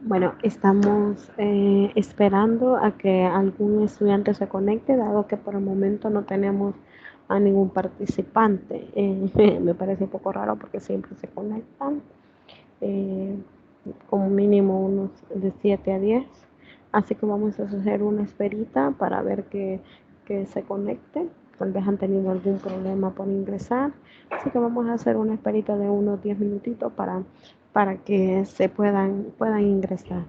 Bueno, estamos esperando a que algún estudiante se conecte, dado que por el momento no tenemos a ningún participante. Me parece un poco raro porque siempre se conectan, eh, como mínimo unos de 7 a 10. Así que vamos a hacer una esperita para ver que se conecte. Tal vez han tenido algún problema por ingresar. Así que vamos a hacer una esperita de unos 10 minutitos para que puedan ingresar.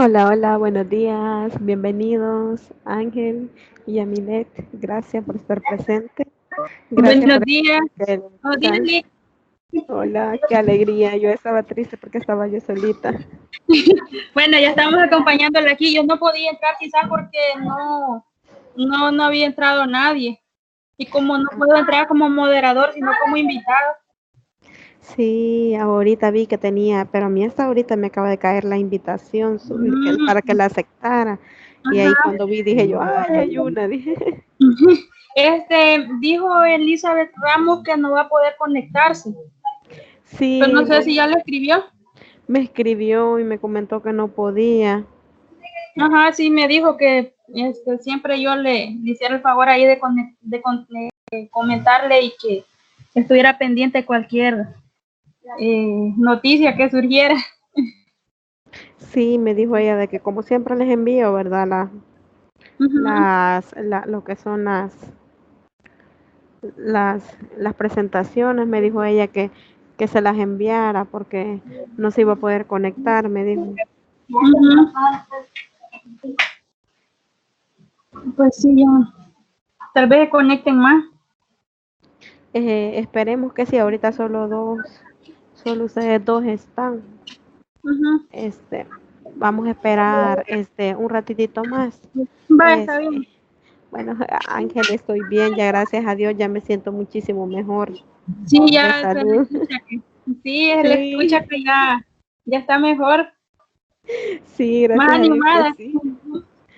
Hola, hola, buenos días, bienvenidos Ángel y Amilet, gracias por estar presente, gracias Buenos por días. estar en Oh, el chat. dígale. Hola, qué alegría, yo estaba triste porque estaba yo solita. Bueno, ya estamos acompañándola aquí. Yo no podía entrar quizás porque no había entrado nadie. Y como no puedo entrar como moderador, sino como invitado. Sí, ahorita vi que tenía, pero a mí hasta ahorita me acaba de caer la invitación para que Mm, la aceptara y ahí ajá. cuando vi dije yo, ay, hay una, dije. Dijo Elizabeth Ramos que no va a poder conectarse. Pero Sí, no sé si ya le escribió. me escribió y me comentó que no podía. Ajá, sí, me dijo que siempre yo le hiciera el favor ahí de comentarle y que estuviera pendiente cualquier noticia que surgiera. Sí, me dijo ella de que como siempre les envío, ¿verdad? Uh-huh. Lo que son las presentaciones, me dijo ella que se las enviara porque no se iba a poder conectar, me dijo. Uh-huh. Pues sí, ya. Tal vez conecten más. Esperemos que sí, ahorita solo ustedes dos están. Uh-huh. Este, vamos a esperar un ratitito más. Va, está bien. Este, bueno, Ángel, estoy bien, ya gracias a Dios, ya me siento muchísimo mejor Sí, de ya se le salud. escucha que, sí, se le escucha Sí, que ya está mejor, sí, más gracias a Dios que animada. sí.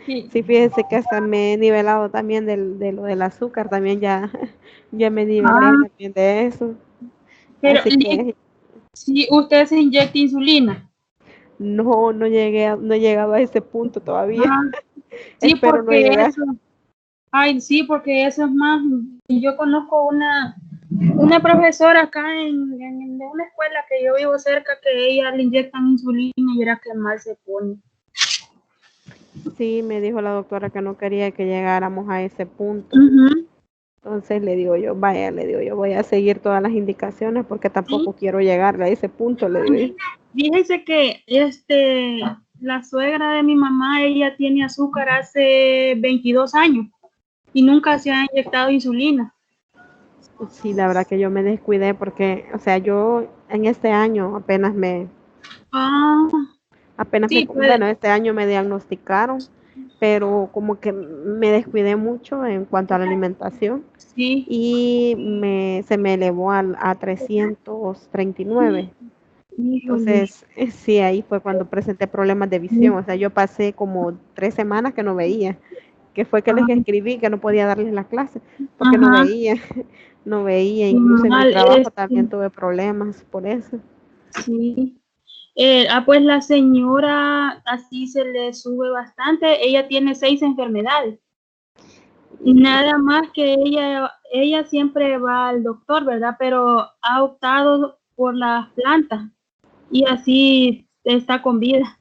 Sí. Sí, fíjense que hasta me he nivelado también de lo del azúcar, también ya, ya me nivelé Ah, también de eso. pero Así que si usted se inyecta insulina. no he llegado a ese punto todavía. Ah, sí, Espero no porque llegar. eso, ay, sí, porque eso es más, yo conozco una profesora acá de una escuela que yo vivo cerca que ella le inyectan insulina y era que mal se pone. Sí, me dijo la doctora que no quería que llegáramos a ese punto. Ujú. Entonces le digo yo, vaya, le digo yo, voy a seguir todas las indicaciones porque tampoco Sí, quiero llegar a ese punto, le digo yo. fíjese que la suegra de mi mamá, ella tiene azúcar hace 22 años y nunca se ha inyectado insulina. Sí, la verdad que yo me descuidé porque, o sea, yo en este año Ah, sí, bueno, puede. este año me diagnosticaron, pero como que me descuidé mucho en cuanto a la alimentación Sí. y se me elevó a 339. Híjole. Entonces, sí, ahí fue cuando presenté problemas de visión. O sea, yo pasé como 3 semanas que no veía, que fue que les Ah, escribí que no podía darles la clase porque no ajá. veía, no veía. Incluso en mi Mal, trabajo también tuve problemas por eso. sí. Pues la señora así se le sube bastante. Ella tiene 6 enfermedades. Y Nada más que ella siempre va al doctor, ¿verdad? Pero ha optado por las plantas y así está con vida.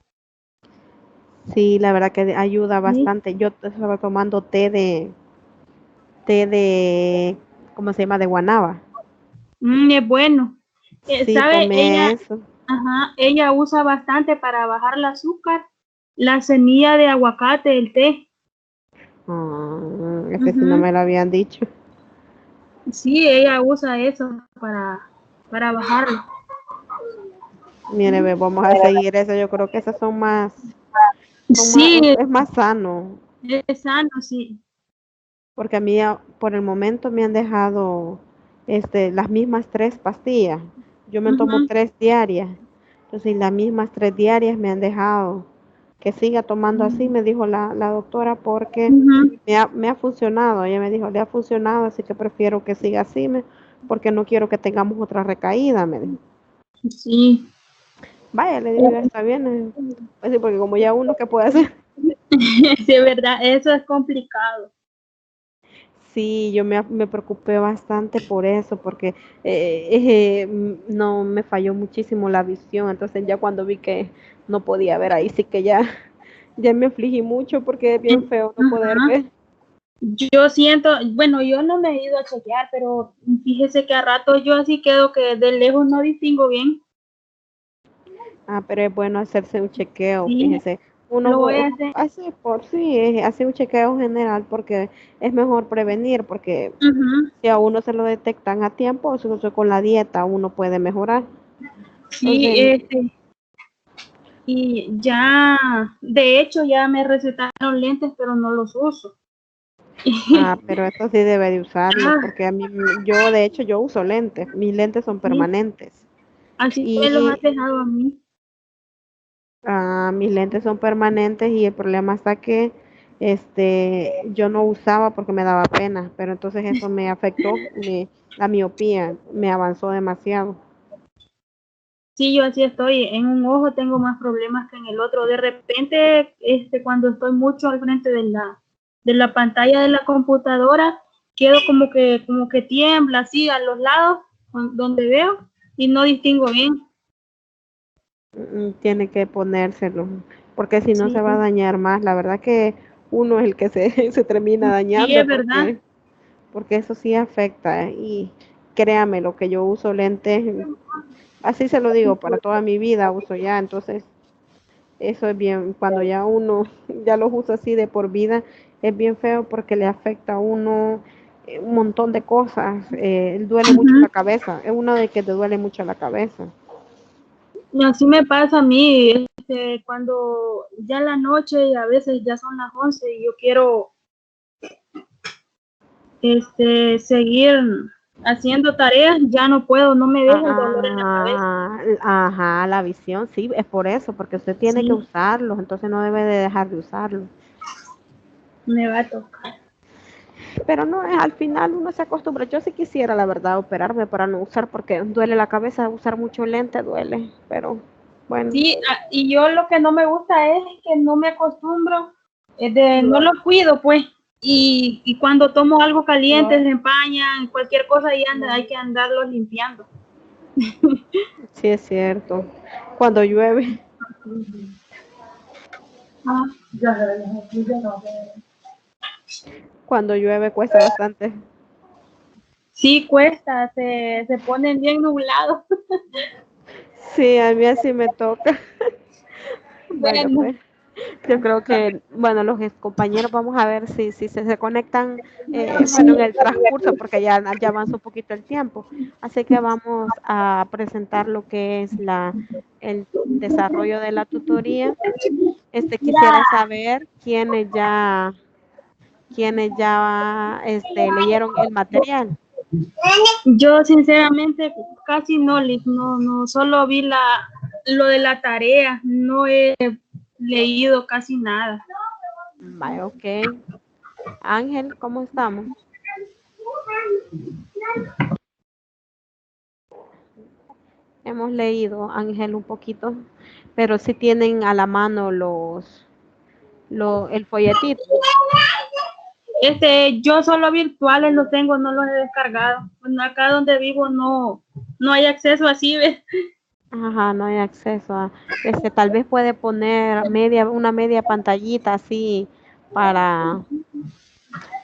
sí, la verdad que ayuda Sí. bastante. Yo estaba tomando té de, ¿cómo se llama? De guanábana. Es bueno. Sí, ¿Sabe? tomé eso. Ajá, ella usa bastante para bajar el azúcar la semilla de aguacate, el té. Ese sí no Ujú. me lo habían dicho. Sí, ella usa eso para bajarlo. Mire, vamos a seguir eso. Yo creo que esas Sí, es más sano, es sano, sí. porque a mí por el momento me han dejado las mismas 3 pastillas. Yo me tomo Ujú, 3 diarias. Entonces, las mismas 3 diarias me han dejado que siga tomando así, me dijo la doctora, porque ujú. me ha funcionado. Ella me dijo, le ha funcionado, así que prefiero que siga así, porque no quiero que tengamos otra recaída, me dijo. Sí. Vaya, le digo, ya está bien. Pues sí, porque como ya uno que puede hacer. Sí, es verdad, eso es complicado. Sí, me preocupé bastante por eso, porque no me falló muchísimo la visión, entonces ya cuando vi que no podía ver, ahí sí que ya, ya me afligí mucho porque es bien feo no poder Ajá. ver. Yo siento, bueno, yo no me he ido a chequear, pero fíjese que a rato yo así quedo que de lejos no distingo bien. Ah, pero es bueno hacerse un chequeo, Sí, fíjese, Uno Lo voy a hacer. hace por sí, hace un chequeo general porque es mejor prevenir, porque Ujú. si a uno se lo detectan a tiempo, eso con la dieta uno puede mejorar. Sí, Entonces, y ya, de hecho, ya me recetaron lentes, pero no los uso. pero eso sí debe de usarlos, Ah, porque a mí, yo de hecho yo uso lentes, mis lentes son sí, permanentes así me los has y dejado a mí. mis lentes son permanentes y el problema está que yo no usaba porque me daba pena, pero entonces eso me afectó, la miopía me avanzó demasiado. Sí, yo así estoy. En un ojo tengo más problemas que en el otro. De repente, cuando estoy mucho al frente de la pantalla de la computadora, quedo como que tiembla así a los lados donde veo y no distingo bien. Tiene que ponérselo, porque si no Sí, se va a dañar más. La verdad que uno es el que se, se termina sí, dañando es verdad. porque eso sí afecta. Y créame, lo que yo uso lentes, así se lo digo, para toda mi vida uso ya. Entonces, eso es bien, cuando ya uno ya los usa así de por vida, es bien feo porque le afecta a uno un montón de cosas. Duele mucho Ujú. la cabeza, es uno de que te duele mucho la cabeza. Y así me pasa a mí, cuando ya la noche y a veces ya son las 11 y yo quiero seguir haciendo tareas, ya no puedo, no me deja el dolor en la cabeza. Ajá, la visión, sí, es por eso, porque usted tiene que Sí, usarlos, entonces no debe de dejar de usarlos. me va a tocar. Pero no, al final uno se acostumbra. Yo sí quisiera, la verdad, operarme para no usar, porque duele la cabeza, usar mucho lente duele, pero bueno, Sí, y yo lo que no me gusta es que no me acostumbro, no los cuido, pues. Y cuando tomo algo caliente, se empañan, cualquier cosa, y hay que andarlos limpiando. sí es cierto. Cuando llueve, Ah, cuando llueve cuesta bastante. sí, cuesta, se ponen bien nublados. Sí, a mí así me toca. Bueno, Bueno, pues. Yo creo que, bueno, los compañeros vamos a ver si se conectan, bueno, en sí, el transcurso, porque ya avanza un poquito el tiempo. Así que vamos a presentar lo que es el desarrollo de la tutoría. Quisiera saber quiénes ya leyeron el material. yo sinceramente casi no, no, solo vi lo de la tarea, no he leído casi nada. Vale, ok. Ángel, ¿cómo estamos? Hemos leído, Ángel, un poquito, pero si tienen a la mano el folletito. Yo solo virtuales los tengo, no los he descargado. Bueno, acá donde vivo no hay acceso así, ¿ves? Ajá, no hay acceso a, tal vez puede poner una media pantallita así para,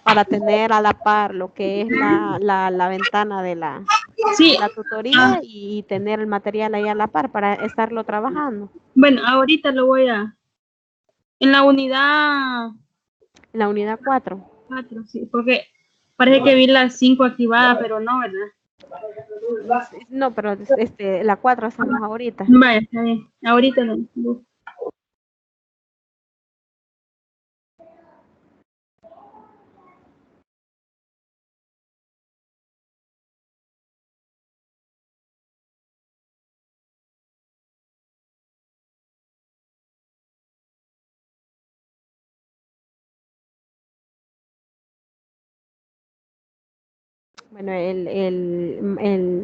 para tener a la par lo que es la ventana de Sí, la ah, tutoría y tener el material ahí a la par para estarlo trabajando. bueno, ahorita lo voy en la unidad En la unidad 4. 4, sí, porque parece que vi las 5 activadas, pero no, ¿verdad? No, pero la 4 hacemos ahorita. Vaya, está bien, ahorita lo busco. Bueno,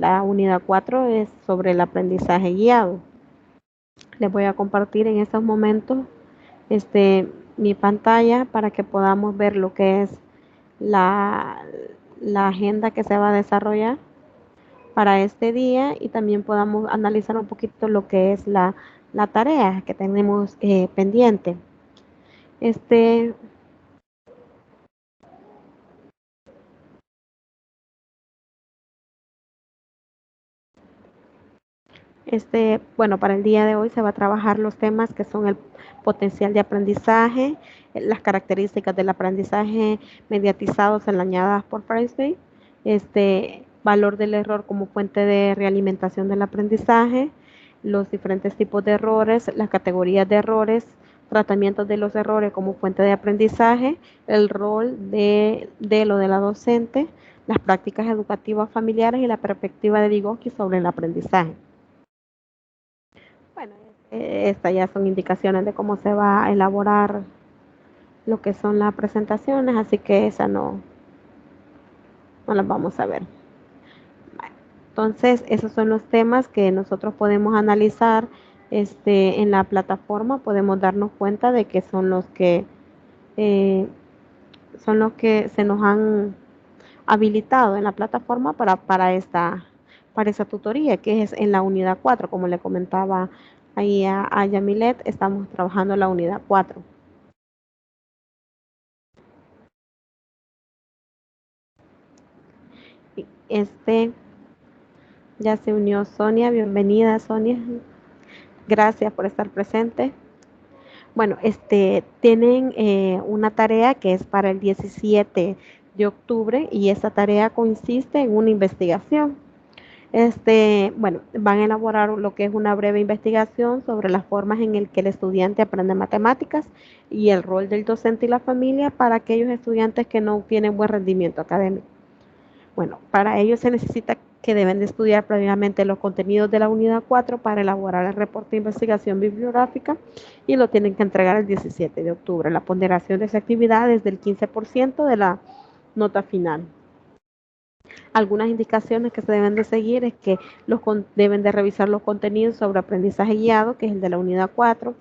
la unidad 4 es sobre el aprendizaje guiado. Les voy a compartir en estos momentos mi pantalla para que podamos ver lo que es la, la agenda que se va a desarrollar para este día y también podamos analizar un poquito lo que es la tarea que tenemos pendiente. Este, Bueno, para el día de hoy se va a trabajar los temas que son el potencial de aprendizaje, las características del aprendizaje mediatizados enlañadas por Frisbee, valor del error como fuente de realimentación del aprendizaje, los diferentes tipos de errores, las categorías de errores, tratamientos de los errores como fuente de aprendizaje, el rol de lo de la docente, las prácticas educativas familiares y la perspectiva de Vygotsky sobre el aprendizaje. Bueno, estas ya son indicaciones de cómo se va a elaborar lo que son las presentaciones, así que esa no las vamos a ver. Entonces, esos son los temas que nosotros podemos analizar en la plataforma. Podemos darnos cuenta de que eh, son los que se nos han habilitado en la plataforma para esa tutoría, que es en la unidad 4, como le comentaba ahí a Yamilet, estamos trabajando en la unidad 4. Ya se unió Sonia, bienvenida Sonia, gracias por estar presente. Bueno, tienen una tarea que es para el 17 de octubre y esa tarea consiste en una investigación. Bueno, van a elaborar lo que es una breve investigación sobre las formas en el que el estudiante aprende matemáticas y el rol del docente y la familia para aquellos estudiantes que no tienen buen rendimiento académico. Bueno, para ello se necesita que deben de estudiar previamente los contenidos de la unidad 4 para elaborar el reporte de investigación bibliográfica y lo tienen que entregar el 17 de octubre. La ponderación de esa actividad es del 15% de la nota final. Algunas indicaciones que se deben de seguir es que deben de revisar los contenidos sobre aprendizaje guiado, que es el de la unidad 4,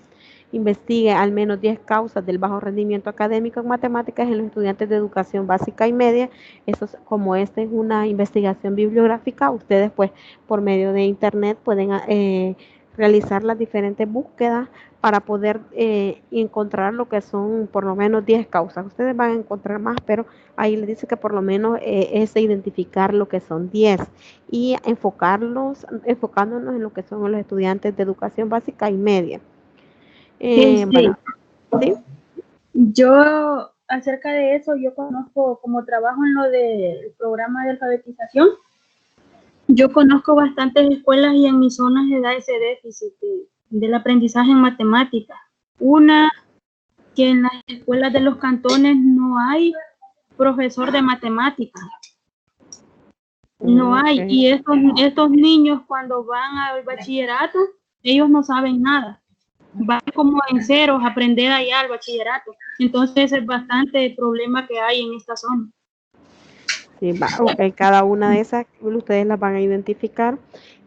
investigue al menos 10 causas del bajo rendimiento académico en matemáticas en los estudiantes de educación básica y media. Eso es, como esta es una investigación bibliográfica, ustedes pues por medio de internet pueden realizar las diferentes búsquedas para poder encontrar lo que son por lo menos 10 causas. Ustedes van a encontrar más, pero ahí les dice que por lo menos es identificar lo que son 10 y enfocándonos en lo que son los estudiantes de educación básica y media. Bueno, ¿sí? Yo acerca de eso, yo conozco, como trabajo en lo del programa de alfabetización, yo conozco bastantes escuelas y en mis zonas se da ese déficit del aprendizaje en matemáticas. Una, que en las escuelas de los cantones no hay profesor de matemáticas. No hay. Y estos niños cuando van al bachillerato, ellos no saben nada. Van como en ceros a aprender allá al bachillerato. Entonces es bastante problema que hay en esta zona. Sí, okay. Cada una de esas ustedes las van a identificar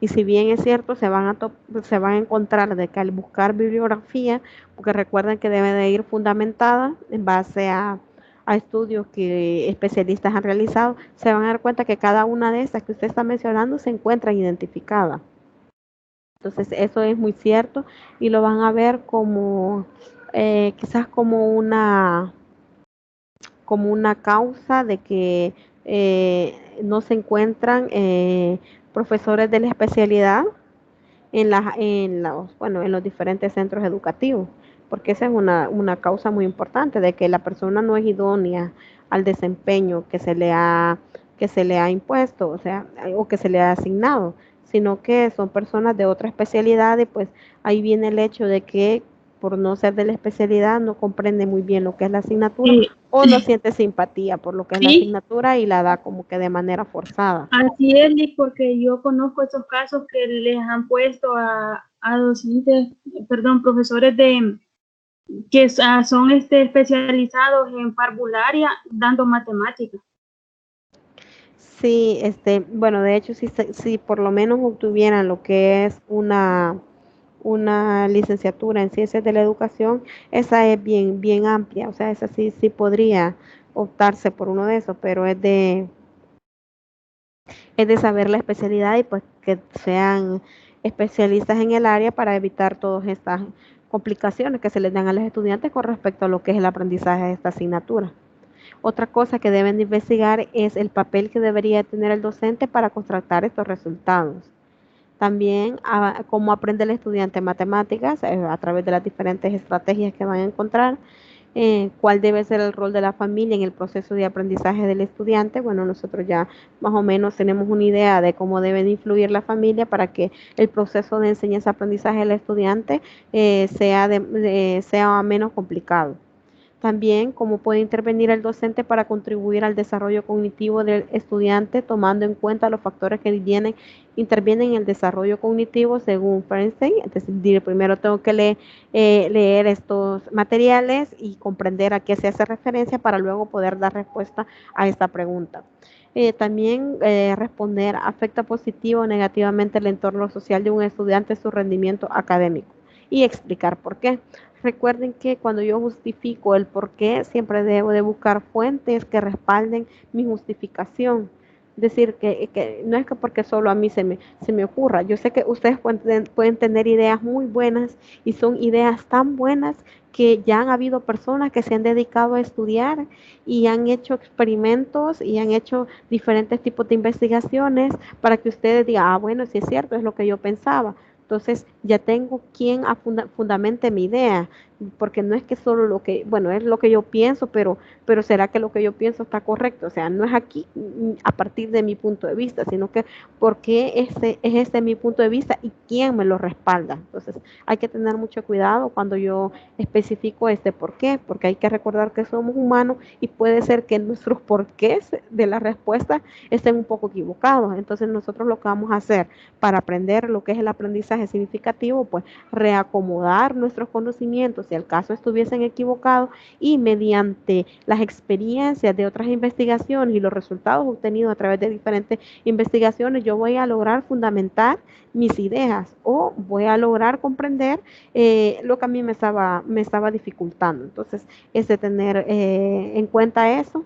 y si bien es cierto se van a encontrar de que al buscar bibliografía, porque recuerden que debe de ir fundamentada en base a estudios que especialistas han realizado, se van a dar cuenta que cada una de esas que usted está mencionando se encuentra identificada. Entonces eso es muy cierto y lo van a ver como quizás como una causa de que no se encuentran profesores de la especialidad en los diferentes centros educativos, porque esa es una causa muy importante de que la persona no es idónea al desempeño que se le ha impuesto, o sea, o que se le ha asignado, sino que son personas de otra especialidad y pues ahí viene el hecho de que por no ser de la especialidad no comprende muy bien lo que es la asignatura o no siente simpatía por lo que es la asignatura y la da como que de manera forzada. Así es, porque yo conozco esos casos que les han puesto a docentes, profesores que son especializados en parvularia dando matemáticas. Sí, bueno, de hecho, si por lo menos obtuvieran lo que es una licenciatura en ciencias de la educación, esa es bien amplia, o sea, esa sí podría optarse por uno de esos, pero es de saber la especialidad y pues que sean especialistas en el área para evitar todas estas complicaciones que se les dan a los estudiantes con respecto a lo que es el aprendizaje de esta asignatura. Otra cosa que deben de investigar es el papel que debería tener el docente para contrastar estos resultados. También cómo aprende el estudiante matemáticas a través de las diferentes estrategias que van a encontrar. Cuál debe ser el rol de la familia en el proceso de aprendizaje del estudiante. Bueno, nosotros ya más o menos tenemos una idea de cómo debe de influir la familia para que el proceso de enseñanza-aprendizaje del estudiante sea menos complicado. También cómo puede intervenir el docente para contribuir al desarrollo cognitivo del estudiante, tomando en cuenta los factores que intervienen en el desarrollo cognitivo según Feinstein. Entonces, primero tengo que leer estos materiales y comprender a qué se hace referencia para luego poder dar respuesta a esta pregunta. También responder afecta positivo o negativamente el entorno social de un estudiante, su rendimiento académico, y explicar por qué. Recuerden que cuando yo justifico el por qué, siempre debo de buscar fuentes que respalden mi justificación. Decir que no es que porque solo a mí se me ocurra. Yo sé que ustedes pueden tener ideas muy buenas y son ideas tan buenas que ya han habido personas que se han dedicado a estudiar y han hecho experimentos y han hecho diferentes tipos de investigaciones para que ustedes digan, ah, bueno, sí es cierto, es lo que yo pensaba. Entonces ya tengo quien fundamente mi idea, porque no es que solo lo que, bueno, es lo que yo pienso, pero será que lo que yo pienso está correcto. O sea, no es aquí a partir de mi punto de vista, sino que porque es este mi punto de vista y quién me lo respalda. Entonces hay que tener mucho cuidado cuando yo especifico este por qué, porque hay que recordar que somos humanos y puede ser que nuestros porqués de la respuesta estén un poco equivocados. Entonces nosotros lo que vamos a hacer para aprender lo que es el aprendizaje significativo, pues reacomodar nuestros conocimientos si al caso estuviesen equivocados y mediante las experiencias de otras investigaciones y los resultados obtenidos a través de diferentes investigaciones, yo voy a lograr fundamentar mis ideas o voy a lograr comprender lo que a mí me estaba dificultando. Entonces, es de tener en cuenta eso.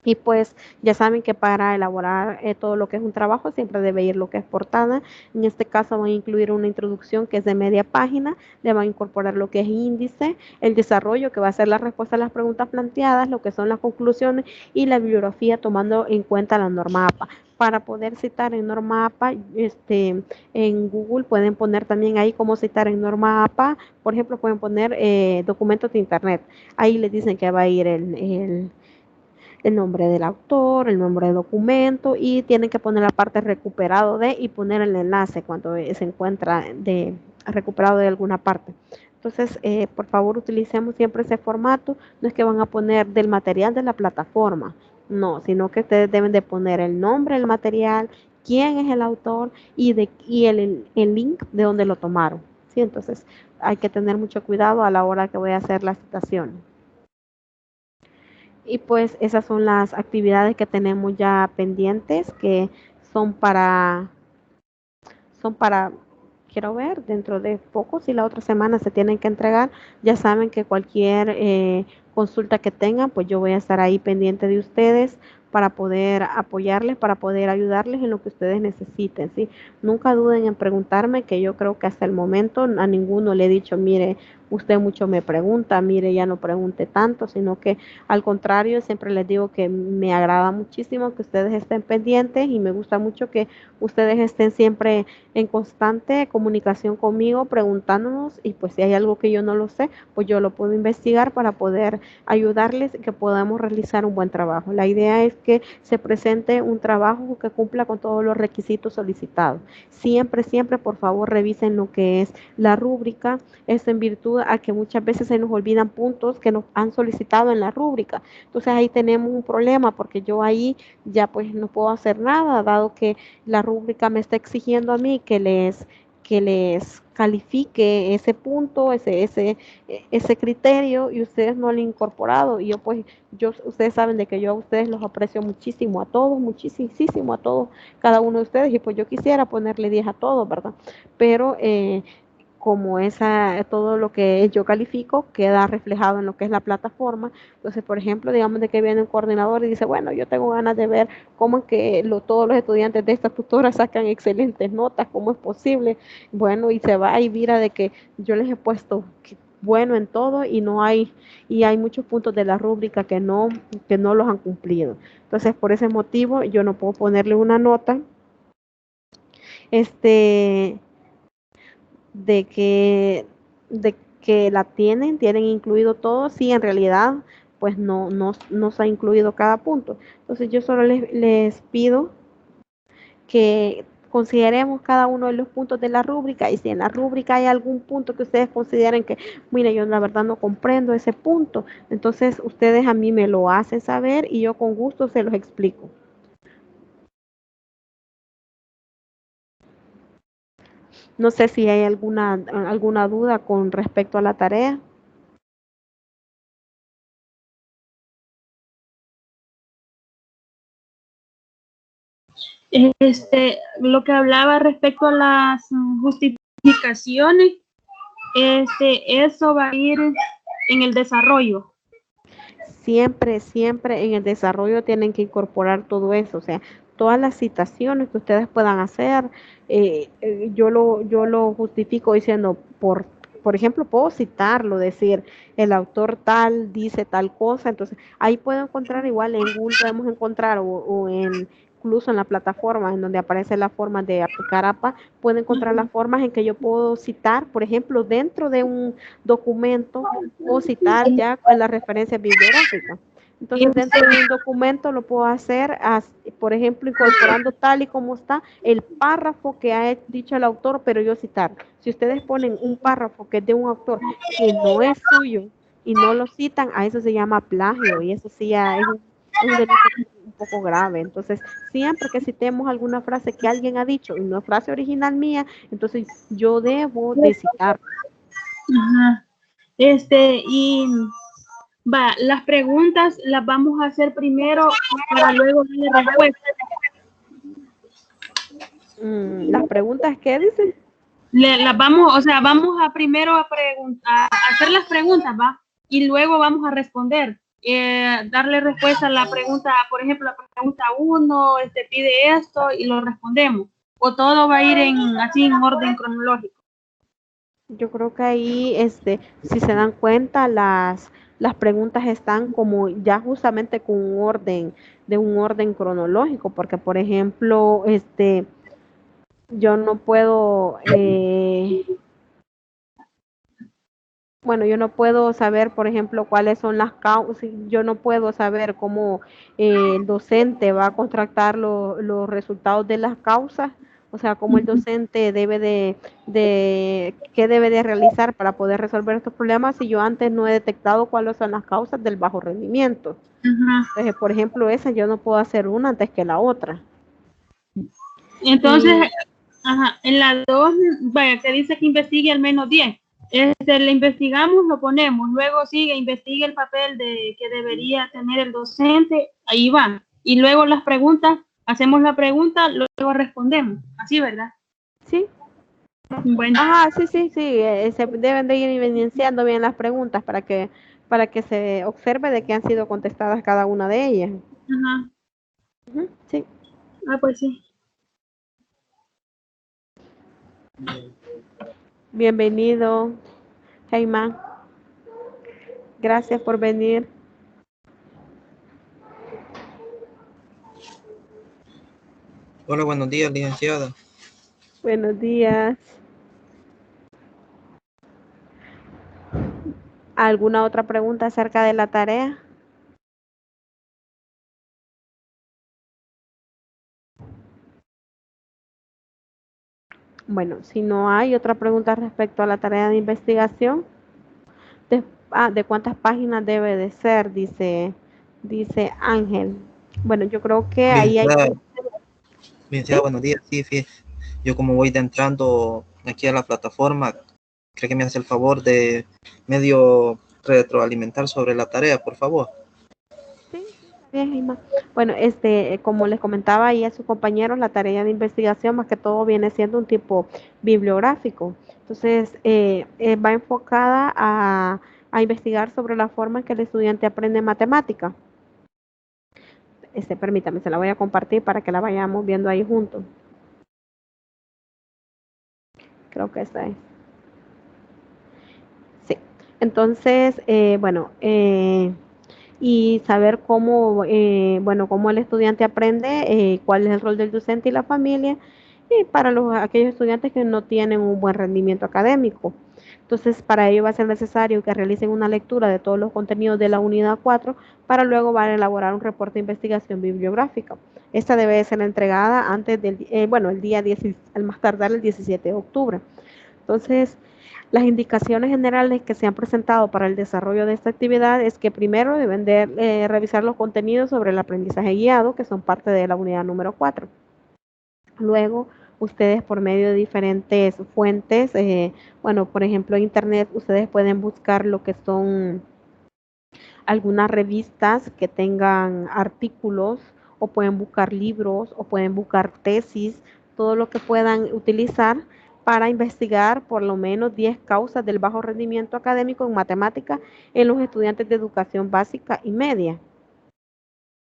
Y pues ya saben que para elaborar todo lo que es un trabajo siempre debe ir lo que es portada. En este caso van a incluir una introducción que es de media página, le van a incorporar lo que es índice, el desarrollo que va a ser la respuesta a las preguntas planteadas, lo que son las conclusiones y la bibliografía tomando en cuenta la norma APA. Para poder citar en norma APA, en Google pueden poner también ahí cómo citar en norma APA. Por ejemplo, pueden poner documentos de internet. Ahí les dicen que va a ir el nombre del autor, el nombre del documento y tienen que poner la parte recuperado de y poner el enlace cuando se encuentra recuperado de alguna parte. Entonces, por favor, utilicemos siempre ese formato. No es que van a poner del material de la plataforma, no, sino que ustedes deben de poner el nombre del material, quién es el autor y el link de donde lo tomaron. ¿Sí? Entonces, hay que tener mucho cuidado a la hora que voy a hacer la citación. Y pues esas son las actividades que tenemos ya pendientes, que son para, son para, quiero ver, dentro de poco, si la otra semana se tienen que entregar, ya saben que cualquier consulta que tengan, pues yo voy a estar ahí pendiente de ustedes para poder apoyarles, para poder ayudarles en lo que ustedes necesiten, ¿sí? Nunca duden en preguntarme, que yo creo que hasta el momento a ninguno le he dicho, mire, usted mucho me pregunta, mire, ya no pregunte tanto, sino que al contrario, siempre les digo que me agrada muchísimo que ustedes estén pendientes y me gusta mucho que ustedes estén siempre en constante comunicación conmigo, preguntándonos y pues si hay algo que yo no lo sé, pues yo lo puedo investigar para poder ayudarles y que podamos realizar un buen trabajo. La idea es que se presente un trabajo que cumpla con todos los requisitos solicitados. Siempre, siempre, por favor, revisen lo que es la rúbrica. Esto en virtud a que muchas veces se nos olvidan puntos que nos han solicitado en la rúbrica. Entonces ahí tenemos un problema porque yo ahí ya pues no puedo hacer nada, dado que la rúbrica me está exigiendo a mí que les califique ese punto, ese criterio y ustedes no lo han incorporado. Y yo pues, ustedes saben de que yo a ustedes los aprecio muchísimo a todos, muchísimo a todos, cada uno de ustedes y pues yo quisiera ponerle 10 a todos, ¿verdad? Pero como todo lo que yo califico queda reflejado en lo que es la plataforma. Entonces, por ejemplo, digamos de que viene un coordinador y dice, bueno, yo tengo ganas de ver cómo es que todos los estudiantes de esta tutora sacan excelentes notas, cómo es posible. Bueno, y se va y mira de que yo les he puesto bueno en todo y hay muchos puntos de la rúbrica que no los han cumplido. Entonces, por ese motivo, yo no puedo ponerle una nota este, de que, de que la tienen incluido todo, sí, en realidad, pues no se ha incluido cada punto. Entonces yo solo les pido que consideremos cada uno de los puntos de la rúbrica y si en la rúbrica hay algún punto que ustedes consideren que, mire, yo la verdad no comprendo ese punto, entonces ustedes a mí me lo hacen saber y yo con gusto se los explico. No sé si hay alguna duda con respecto a la tarea. Lo que hablaba respecto a las justificaciones, eso va a ir en el desarrollo. Siempre en el desarrollo tienen que incorporar todo eso, o sea, todas las citaciones que ustedes puedan hacer, yo lo justifico diciendo, por ejemplo, puedo citarlo, decir, el autor tal dice tal cosa, entonces ahí puedo encontrar igual en Google podemos encontrar o en incluso en la plataforma en donde aparece la forma de aplicar APA, puedo encontrar las formas en que yo puedo citar, por ejemplo, dentro de un documento o citar ya en la referencia bibliográfica. Entonces, dentro de un documento lo puedo hacer, por ejemplo, incorporando tal y como está el párrafo que ha dicho el autor, pero yo citar. Si ustedes ponen un párrafo que es de un autor que no es suyo y no lo citan, a eso se llama plagio y eso sí ya es un delito un poco grave. Entonces, siempre que citemos alguna frase que alguien ha dicho, una frase original mía, entonces yo debo de citar. Ajá. Y las preguntas las vamos a hacer primero para luego darle respuesta. Las preguntas, ¿qué dicen? Las vamos, o sea, vamos a primero a hacer las preguntas, ¿va? Y luego vamos a responder. Darle respuesta a la pregunta, por ejemplo, la pregunta 1, pide esto y lo respondemos. O todo va a ir así en orden cronológico. Yo creo que ahí, si se dan cuenta, las preguntas están como ya justamente con un orden, de un orden cronológico, porque por ejemplo, yo no puedo, bueno, yo no puedo saber, por ejemplo, cuáles son las causas, yo no puedo saber cómo el docente va a contrastar los resultados de las causas, o sea, cómo el docente qué debe de realizar para poder resolver estos problemas si yo antes no he detectado cuáles son las causas del bajo rendimiento. Ajá. Entonces, por ejemplo, esa yo no puedo hacer una antes que la otra. Entonces, ajá, en la 2, vaya, que dice que investigue al menos 10. Le investigamos, lo ponemos, luego sigue, investigue el papel que debería tener el docente, ahí va. Y luego las preguntas, hacemos la pregunta, luego respondemos, así, ¿verdad? Sí. Bueno. Ajá, sí, se deben de ir evidenciando bien las preguntas para que se observe de que han sido contestadas cada una de ellas. Ajá. Sí. Pues sí. Bienvenido, Jaime. Gracias por venir. Hola, buenos días, licenciada. Buenos días. ¿Alguna otra pregunta acerca de la tarea? Bueno, si no hay otra pregunta respecto a la tarea de investigación, de cuántas páginas debe de ser, dice Ángel. Bueno, yo creo que ahí hay... Licenciada, buenos días. Sí, yo como voy entrando aquí a la plataforma, creo que me hace el favor de medio retroalimentar sobre la tarea, por favor. Sí, bien, Ima. Bueno, como les comentaba ahí a sus compañeros, la tarea de investigación más que todo viene siendo un tipo bibliográfico. Entonces, va enfocada a investigar sobre la forma en que el estudiante aprende matemática. Permítame, se la voy a compartir para que la vayamos viendo ahí juntos. Creo que esta es. Sí. Entonces, bueno, y saber cómo, bueno, cómo el estudiante aprende, cuál es el rol del docente y la familia, y para aquellos estudiantes que no tienen un buen rendimiento académico. Entonces, para ello va a ser necesario que realicen una lectura de todos los contenidos de la unidad 4 para luego van a elaborar un reporte de investigación bibliográfica. Esta debe ser entregada antes del, el día 10, al más tardar el 17 de octubre. Entonces, las indicaciones generales que se han presentado para el desarrollo de esta actividad es que primero deben de revisar los contenidos sobre el aprendizaje guiado, que son parte de la unidad número 4. Luego, ustedes por medio de diferentes fuentes, por ejemplo, en internet, ustedes pueden buscar lo que son algunas revistas que tengan artículos o pueden buscar libros o pueden buscar tesis, todo lo que puedan utilizar para investigar por lo menos 10 causas del bajo rendimiento académico en matemática en los estudiantes de educación básica y media.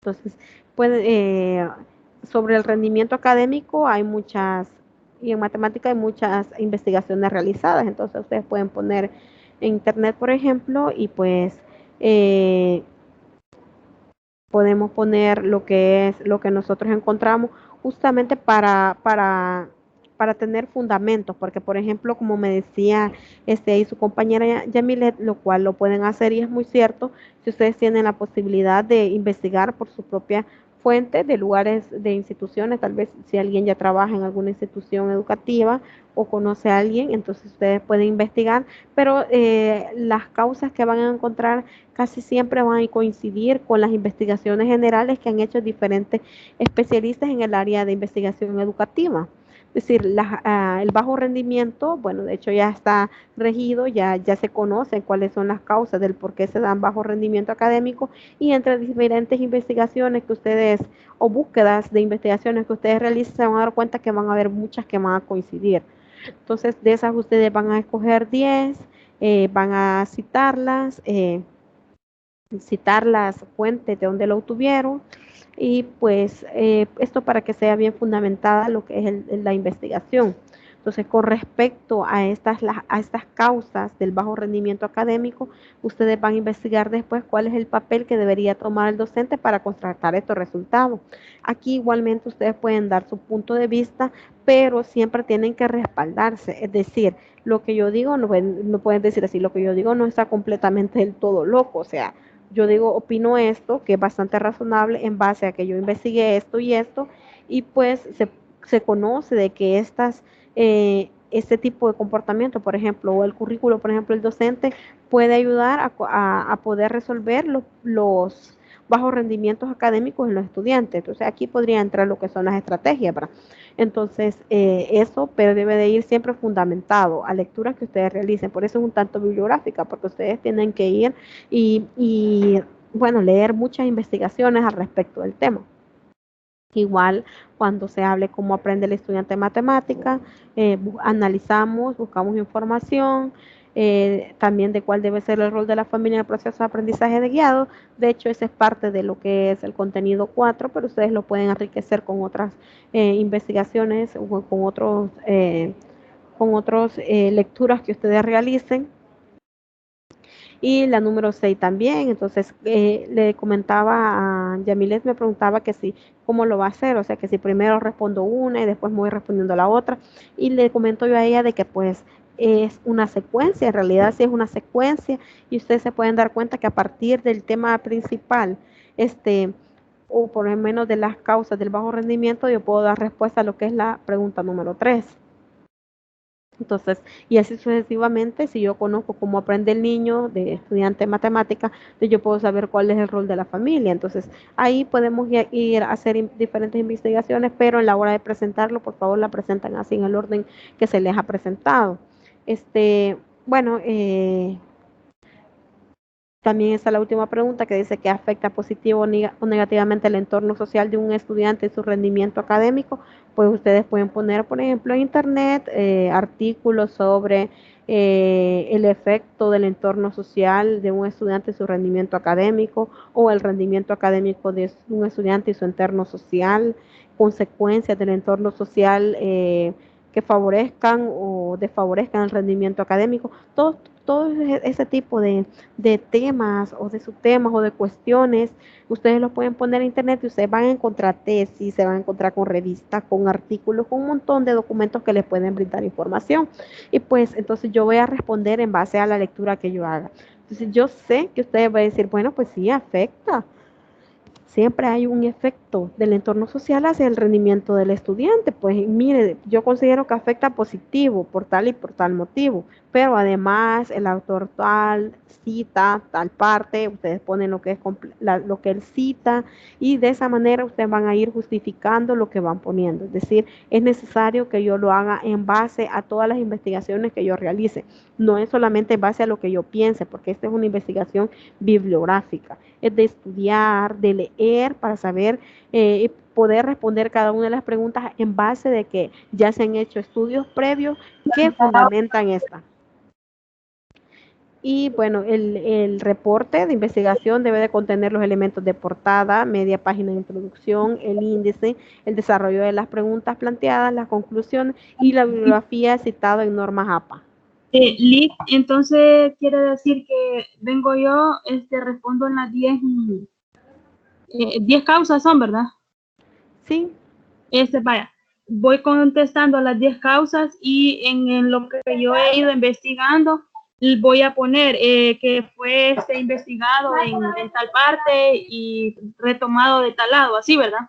Entonces, sobre el rendimiento académico hay muchas, y en matemática hay muchas investigaciones realizadas, entonces ustedes pueden poner en internet, por ejemplo, y pues podemos poner lo que es lo que nosotros encontramos justamente para tener fundamentos, porque por ejemplo, como me decía y su compañera Yamilet, lo cual lo pueden hacer y es muy cierto, si ustedes tienen la posibilidad de investigar por su propia fuente de lugares, de instituciones, tal vez si alguien ya trabaja en alguna institución educativa o conoce a alguien, entonces ustedes pueden investigar, pero las causas que van a encontrar casi siempre van a coincidir con las investigaciones generales que han hecho diferentes especialistas en el área de investigación educativa. Es decir, el bajo rendimiento, bueno, de hecho ya está regido, ya se conocen cuáles son las causas del por qué se dan bajo rendimiento académico y entre diferentes investigaciones que ustedes o búsquedas de investigaciones que ustedes realicen se van a dar cuenta que van a haber muchas que van a coincidir. Entonces, de esas ustedes van a escoger 10, van a citar las fuentes de donde lo obtuvieron y pues esto para que sea bien fundamentada lo que es la investigación. Entonces, con respecto a estas causas del bajo rendimiento académico, ustedes van a investigar después cuál es el papel que debería tomar el docente para contrastar estos resultados. Aquí igualmente ustedes pueden dar su punto de vista, pero siempre tienen que respaldarse. Es decir, lo que yo digo, no pueden decir así, lo que yo digo no está completamente del todo loco, o sea, yo digo, opino esto, que es bastante razonable en base a que yo investigué esto y pues se conoce de que este tipo de comportamiento, por ejemplo, o el currículo, por ejemplo, el docente puede ayudar a poder resolver los bajos rendimientos académicos en los estudiantes. Entonces, aquí podría entrar lo que son las estrategias, ¿verdad? Entonces, eso, pero debe de ir siempre fundamentado a lecturas que ustedes realicen. Por eso es un tanto bibliográfica, porque ustedes tienen que ir leer muchas investigaciones al respecto del tema. Igual cuando se hable cómo aprende el estudiante matemática, analizamos, buscamos información, también de cuál debe ser el rol de la familia en el proceso de aprendizaje de guiado. De hecho, ese es parte de lo que es el contenido 4, pero ustedes lo pueden enriquecer con otras investigaciones o con otras lecturas que ustedes realicen. Y la número 6 también, entonces le comentaba a Yamilet, me preguntaba que si, cómo lo va a hacer, o sea, que si primero respondo una y después me voy respondiendo la otra. Y le comento yo a ella de que pues es una secuencia, en realidad sí es una secuencia y ustedes se pueden dar cuenta que a partir del tema principal, o por lo menos de las causas del bajo rendimiento, yo puedo dar respuesta a lo que es la pregunta número 3. Entonces, y así sucesivamente, si yo conozco cómo aprende el niño de estudiante de matemática, yo puedo saber cuál es el rol de la familia. Entonces, ahí podemos ir a hacer diferentes investigaciones, pero en la hora de presentarlo, por favor, la presentan así en el orden que se les ha presentado. Bueno, también está la última pregunta que dice que afecta positivo o negativamente el entorno social de un estudiante y su rendimiento académico. Pues ustedes pueden poner, por ejemplo, en internet artículos sobre el efecto del entorno social de un estudiante y su rendimiento académico o el rendimiento académico de un estudiante y su entorno social, consecuencias del entorno social que favorezcan o desfavorezcan el rendimiento académico. Todos todo ese tipo de temas o de subtemas o de cuestiones, ustedes los pueden poner en internet y ustedes van a encontrar tesis, se van a encontrar con revistas, con artículos, con un montón de documentos que les pueden brindar información. Y pues entonces yo voy a responder en base a la lectura que yo haga. Entonces yo sé que ustedes van a decir, bueno, pues sí, afecta. Siempre hay un efecto del entorno social hacia el rendimiento del estudiante. Pues mire, yo considero que afecta positivo por tal y por tal motivo, pero además el autor tal cita tal parte, ustedes ponen lo que es lo que él cita y de esa manera ustedes van a ir justificando lo que van poniendo. Es decir, es necesario que yo lo haga en base a todas las investigaciones que yo realice. No es solamente en base a lo que yo piense, porque esta es una investigación bibliográfica, es de estudiar, de leer para saber poder responder cada una de las preguntas en base de que ya se han hecho estudios previos que fundamentan esta. Y bueno, el reporte de investigación debe de contener los elementos de portada, media página de introducción, el índice, el desarrollo de las preguntas planteadas, las conclusiones y la bibliografía citada en normas APA. Liz, entonces quiere decir que vengo yo, respondo en las 10 causas son, ¿verdad? Sí. Vaya, voy contestando las 10 causas y en lo que yo he ido investigando, voy a poner que fue investigado en tal parte y retomado de tal lado, así, ¿verdad?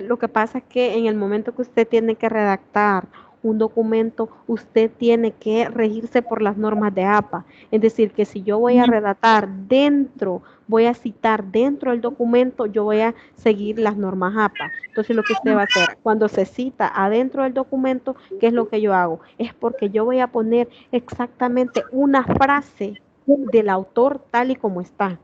Lo que pasa es que en el momento que usted tiene que redactar un documento, usted tiene que regirse por las normas de APA. Es decir, que si yo voy a redactar voy a citar dentro del documento, yo voy a seguir las normas APA. Entonces, lo que usted va a hacer, cuando se cita adentro del documento, ¿qué es lo que yo hago? Es porque yo voy a poner exactamente una frase del autor tal y como está.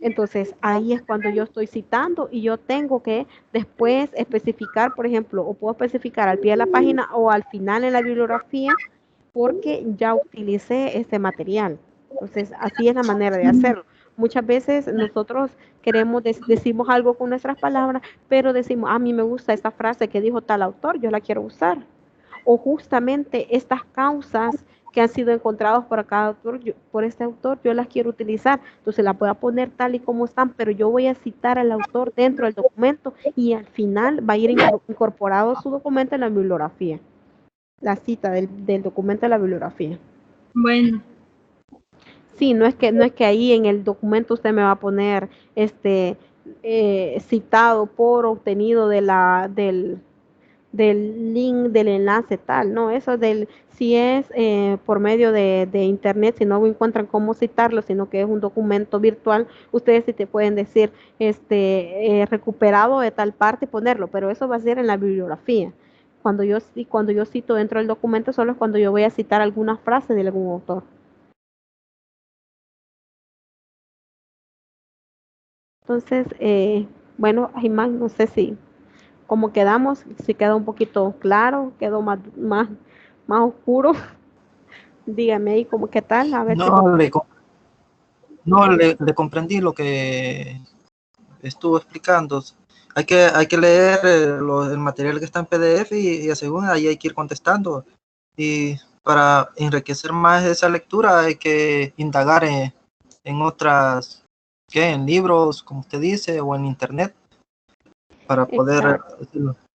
Entonces, ahí es cuando yo estoy citando y yo tengo que después especificar, por ejemplo, o puedo especificar al pie de la página o al final en la bibliografía, porque ya utilicé este material. Entonces, así es la manera de hacerlo. Muchas veces nosotros decimos algo con nuestras palabras, pero decimos, a mí me gusta esta frase que dijo tal autor, yo la quiero usar. O justamente estas causas que han sido encontrados por cada autor, por este autor, yo las quiero utilizar. Entonces las voy a poner tal y como están, pero yo voy a citar al autor dentro del documento y al final va a ir incorporado su documento en la bibliografía. La cita del documento de la bibliografía. Bueno. Sí, no es que ahí en el documento usted me va a poner citado por obtenido del link, del enlace tal, no, eso si es por medio de internet, si no encuentran cómo citarlo, sino que es un documento virtual, ustedes sí te pueden decir, recuperado de tal parte y ponerlo, pero eso va a ser en la bibliografía. Cuando yo cito dentro del documento, solo es cuando yo voy a citar alguna frase de algún autor. Entonces, bueno, Jimán, no sé si como quedamos, si queda un poquito claro, quedó más oscuro. Dígame ahí como qué tal, a ver si le comprendí lo que estuvo explicando. Hay que leer el material que está en PDF y según ahí hay que ir contestando. Y para enriquecer más esa lectura hay que indagar en otras, en libros, como usted dice, o en internet, para poder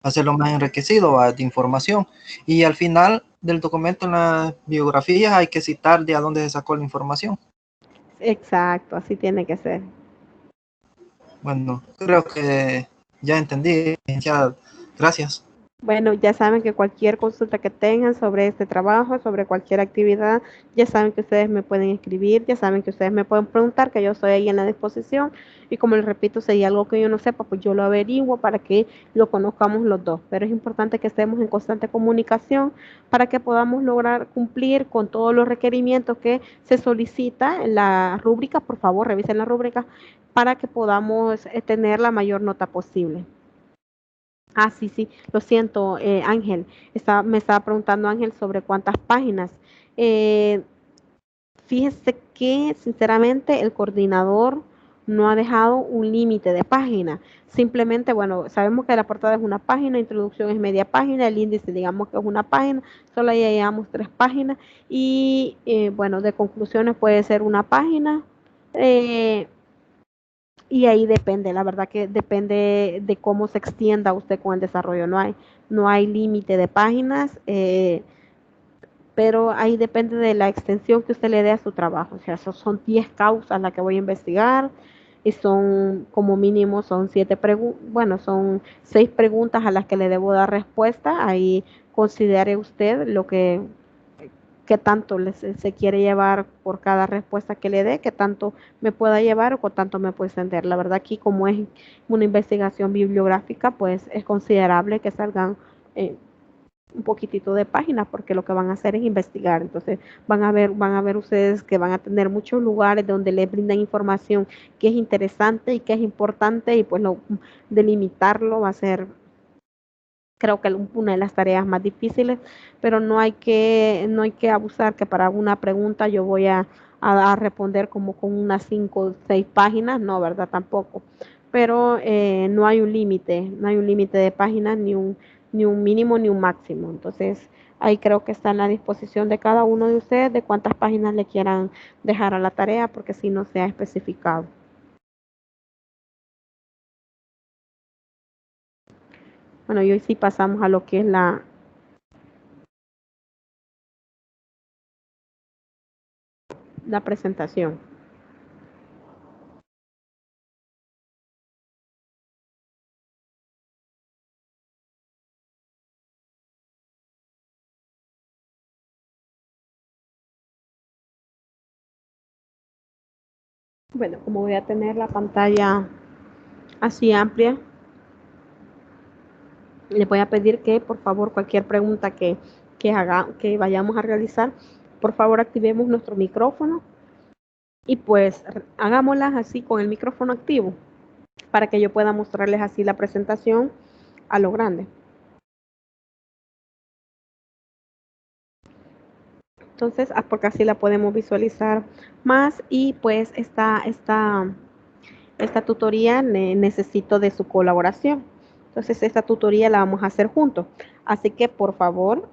hacerlo más enriquecido de información. Y al final del documento, en las biografías, hay que citar de a dónde se sacó la información. Exacto, así tiene que ser. Bueno, creo que ya entendí, licenciada. Gracias. Bueno, ya saben que cualquier consulta que tengan sobre este trabajo, sobre cualquier actividad, ya saben que ustedes me pueden escribir, ya saben que ustedes me pueden preguntar, que yo estoy ahí en la disposición. Y como les repito, si hay algo que yo no sepa, pues yo lo averiguo para que lo conozcamos los dos. Pero es importante que estemos en constante comunicación para que podamos lograr cumplir con todos los requerimientos que se solicita en la rúbrica. Por favor, revisen la rúbrica para que podamos tener la mayor nota posible. Ah, sí, lo siento, Ángel. Me estaba preguntando Ángel sobre cuántas páginas. Fíjese que, sinceramente, el coordinador no ha dejado un límite de página. Simplemente, bueno, sabemos que la portada es una página, introducción es media página, el índice digamos que es una página, solo ahí llevamos 3 páginas y bueno, de conclusiones puede ser una página. Y ahí depende, la verdad que depende de cómo se extienda usted con el desarrollo. No hay límite de páginas, pero ahí depende de la extensión que usted le dé a su trabajo. O sea, son 10 causas las que voy a investigar y son como mínimo son 7 preguntas, bueno, son 6 preguntas a las que le debo dar respuesta. Ahí considere usted lo que qué tanto se quiere llevar por cada respuesta que le dé, qué tanto me pueda llevar o qué tanto me puede extender. La verdad aquí como es una investigación bibliográfica, pues es considerable que salgan un poquitito de páginas porque lo que van a hacer es investigar. Entonces van a ver ustedes que van a tener muchos lugares donde les brindan información que es interesante y que es importante y pues delimitarlo va a ser creo que una de las tareas más difíciles, pero no hay que abusar que para una pregunta yo voy a responder como con unas 5 o 6 páginas, no, ¿verdad? Tampoco. Pero no hay un límite de páginas, ni un mínimo ni un máximo. Entonces, ahí creo que está en la disposición de cada uno de ustedes de cuántas páginas le quieran dejar a la tarea, porque si no se ha especificado. Bueno, y hoy sí pasamos a lo que es la presentación. Bueno, como voy a tener la pantalla así amplia, les voy a pedir que por favor cualquier pregunta que vayamos a realizar, por favor activemos nuestro micrófono y pues hagámoslas así con el micrófono activo para que yo pueda mostrarles así la presentación a lo grande. Entonces, porque así la podemos visualizar más y pues esta tutoría necesito de su colaboración. Entonces, esta tutoría la vamos a hacer juntos. Así que, por favor,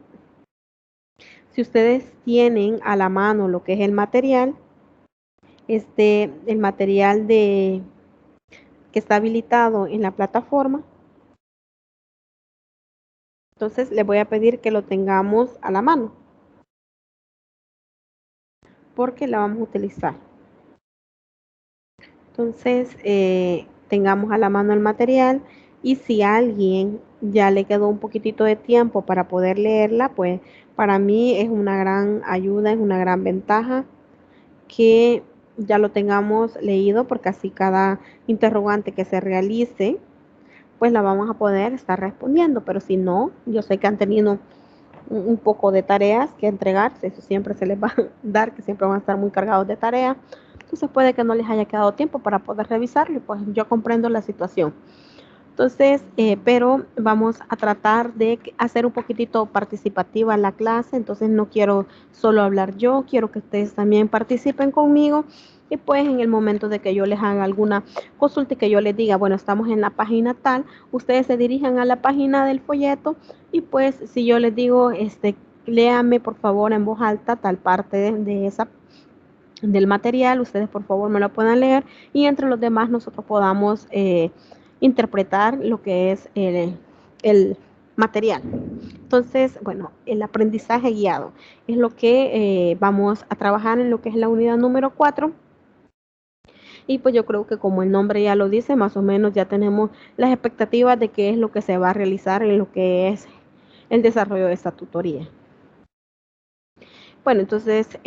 si ustedes tienen a la mano lo que es el material que está habilitado en la plataforma, entonces les voy a pedir que lo tengamos a la mano, porque la vamos a utilizar. Entonces, tengamos a la mano el material y si a alguien ya le quedó un poquitito de tiempo para poder leerla, pues para mí es una gran ayuda, es una gran ventaja que ya lo tengamos leído porque así cada interrogante que se realice, pues la vamos a poder estar respondiendo. Pero si no, yo sé que han tenido un poco de tareas que entregarse, eso siempre se les va a dar, que siempre van a estar muy cargados de tareas. Entonces puede que no les haya quedado tiempo para poder revisarlo y pues yo comprendo la situación. Entonces, pero vamos a tratar de hacer un poquitito participativa la clase, entonces no quiero solo hablar yo, quiero que ustedes también participen conmigo y pues en el momento de que yo les haga alguna consulta y que yo les diga, bueno, estamos en la página tal, ustedes se dirijan a la página del folleto y pues si yo les digo, léame por favor en voz alta tal parte del material, ustedes por favor me lo puedan leer y entre los demás nosotros podamos interpretar lo que es el material. Entonces, bueno, el aprendizaje guiado es lo que vamos a trabajar en lo que es la unidad número 4. Y pues yo creo que como el nombre ya lo dice, más o menos ya tenemos las expectativas de qué es lo que se va a realizar en lo que es el desarrollo de esta tutoría. Bueno, entonces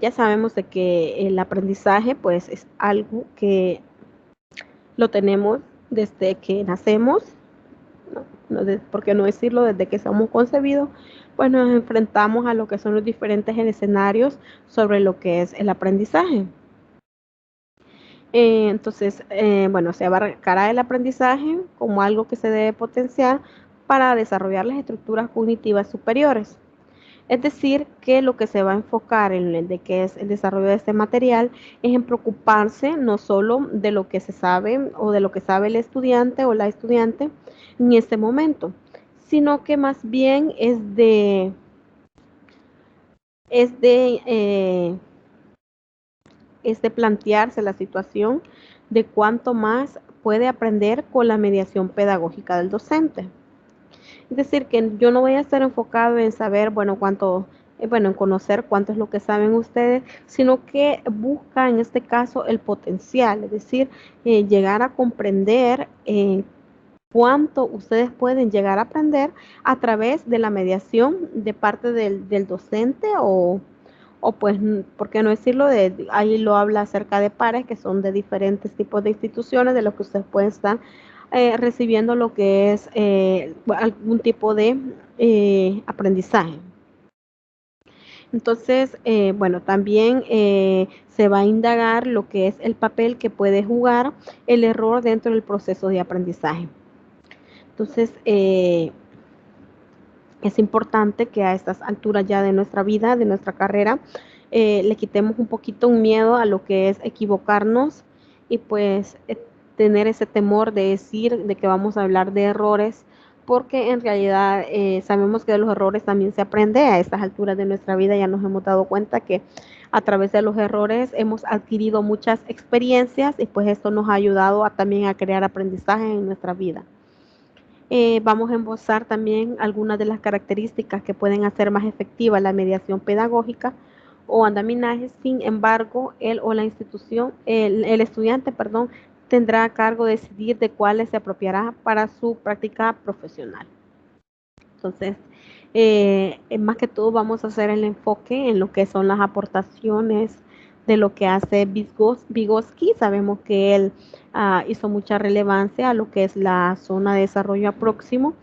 ya sabemos de que el aprendizaje pues es algo que lo tenemos desde que nacemos, ¿por qué no decirlo? Desde que somos concebidos, pues nos enfrentamos a lo que son los diferentes escenarios sobre lo que es el aprendizaje. Entonces, bueno, se abarcará el aprendizaje como algo que se debe potenciar para desarrollar las estructuras cognitivas superiores. Es decir, que lo que se va a enfocar en el de que es el desarrollo de este material es en preocuparse no solo de lo que se sabe o de lo que sabe el estudiante o la estudiante en este momento, sino que más bien es de, eh, es de plantearse la situación de cuánto más puede aprender con la mediación pedagógica del docente. Es decir, que yo no voy a estar enfocado en saber, bueno, en conocer cuánto es lo que saben ustedes, sino que busca en este caso el potencial, es decir, llegar a comprender cuánto ustedes pueden llegar a aprender a través de la mediación de parte del docente o pues, ¿por qué no decirlo? Ahí lo habla acerca de pares que son de diferentes tipos de instituciones, de los que ustedes pueden estar recibiendo lo que es algún tipo de aprendizaje. Entonces, bueno, también se va a indagar lo que es el papel que puede jugar el error dentro del proceso de aprendizaje. Entonces, es importante que a estas alturas ya de nuestra vida, de nuestra carrera, le quitemos un poquito un miedo a lo que es equivocarnos y pues tener ese temor de decir de que vamos a hablar de errores, porque en realidad sabemos que de los errores también se aprende. A estas alturas de nuestra vida ya nos hemos dado cuenta que a través de los errores hemos adquirido muchas experiencias y pues esto nos ha ayudado también a crear aprendizaje en nuestra vida. Vamos a esbozar también algunas de las características que pueden hacer más efectiva la mediación pedagógica o andamiaje. Sin embargo, él o la institución, el estudiante, perdón, tendrá a cargo decidir de cuáles se apropiará para su práctica profesional. Entonces, más que todo vamos a hacer el enfoque en lo que son las aportaciones de lo que hace Vygotsky. Sabemos que él hizo mucha relevancia a lo que es la zona de desarrollo próximo,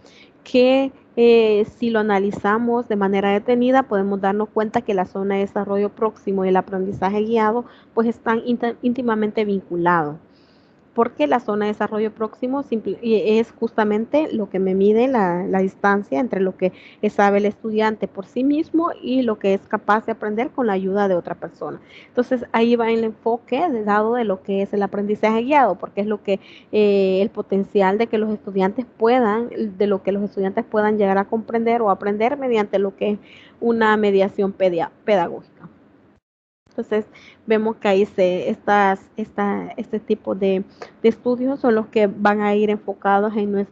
que si lo analizamos de manera detenida, podemos darnos cuenta que la zona de desarrollo próximo y el aprendizaje guiado pues están íntimamente vinculados, porque la zona de desarrollo próximo es justamente lo que me mide la distancia entre lo que sabe el estudiante por sí mismo y lo que es capaz de aprender con la ayuda de otra persona. Entonces ahí va el enfoque dado de lo que es el aprendizaje guiado, porque es lo que el potencial de que los estudiantes de lo que los estudiantes puedan llegar a comprender o aprender mediante lo que es una mediación pedagógica. Entonces, vemos que ahí este tipo de estudios son los que van a ir enfocados en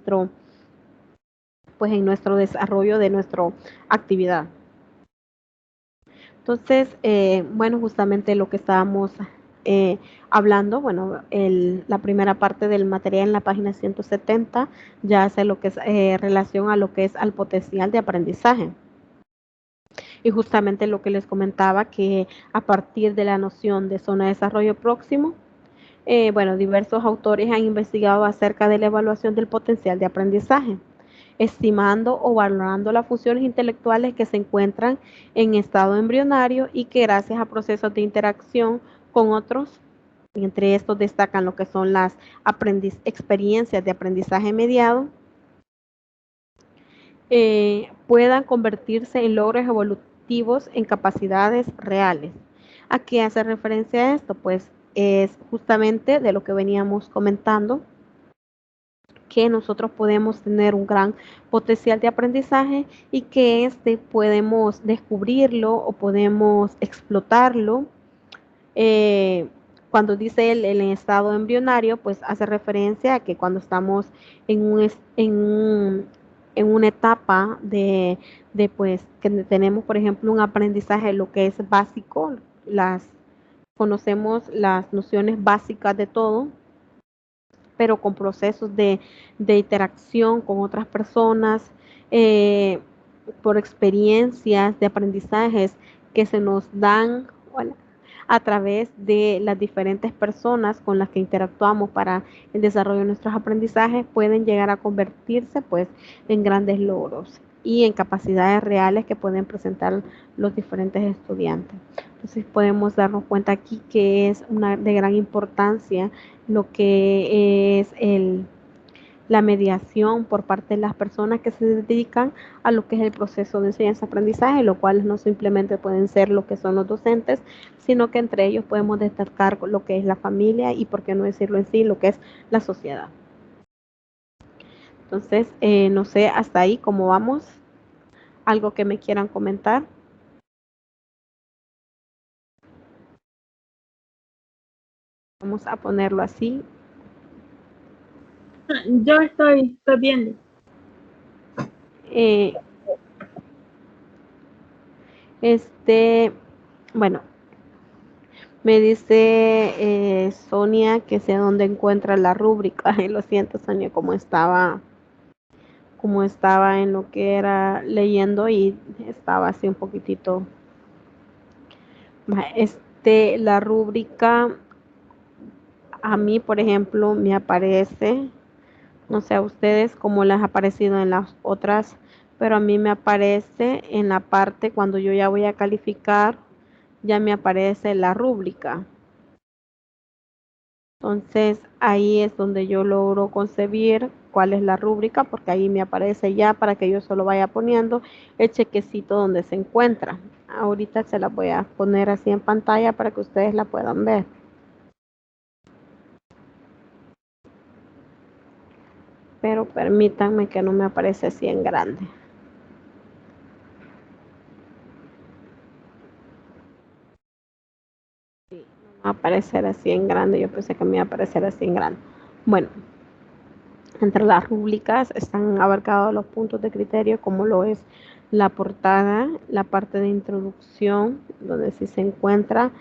en nuestro desarrollo de nuestra actividad. Entonces, bueno, justamente lo que estábamos hablando, bueno, la primera parte del material en la página 170 ya hace lo que es relación a lo que es al potencial de aprendizaje. Y justamente lo que les comentaba, que a partir de la noción de zona de desarrollo próximo, bueno, diversos autores han investigado acerca de la evaluación del potencial de aprendizaje, estimando o valorando las funciones intelectuales que se encuentran en estado embrionario y que gracias a procesos de interacción con otros, entre estos destacan lo que son las experiencias de aprendizaje mediado, puedan convertirse en logros evolutivos en capacidades reales. ¿A qué hace referencia a esto? Pues es justamente de lo que veníamos comentando, que nosotros podemos tener un gran potencial de aprendizaje y que podemos descubrirlo o podemos explotarlo. Cuando dice el estado embrionario, pues hace referencia a que cuando estamos en una etapa pues que tenemos, por ejemplo, un aprendizaje, lo que es básico, conocemos las nociones básicas de todo, pero con procesos de interacción con otras personas, por experiencias de aprendizajes que se nos dan a través de las diferentes personas con las que interactuamos para el desarrollo de nuestros aprendizajes, pueden llegar a convertirse pues en grandes logros y en capacidades reales que pueden presentar los diferentes estudiantes. Entonces podemos darnos cuenta aquí que es de gran importancia lo que es la mediación por parte de las personas que se dedican a lo que es el proceso de enseñanza-aprendizaje, lo cual no simplemente pueden ser lo que son los docentes, sino que entre ellos podemos destacar lo que es la familia y, por qué no decirlo en sí, lo que es la sociedad. Entonces, no sé, hasta ahí cómo vamos. ¿Algo que me quieran comentar? Vamos a ponerlo así. Yo estoy viendo. Bueno, me dice Sonia que sé dónde encuentra la rúbrica. Lo siento, Sonia, como estaba en lo que era leyendo y estaba así un poquitito. La rúbrica a mí, por ejemplo, me aparece, no sé a ustedes cómo les ha aparecido en las otras, pero a mí me aparece en la parte cuando yo ya voy a calificar, ya me aparece la rúbrica. Entonces ahí es donde yo logro concebir cuál es la rúbrica, porque ahí me aparece ya para que yo solo vaya poniendo el chequecito donde se encuentra. Ahorita se la voy a poner así en pantalla para que ustedes la puedan ver. Pero permítanme que no me aparece así en grande. Va a aparecer así en grande, yo pensé que me iba a aparecer así en grande. Bueno, entre las rúbricas están abarcados los puntos de criterio, como lo es la portada, la parte de introducción, donde sí se encuentra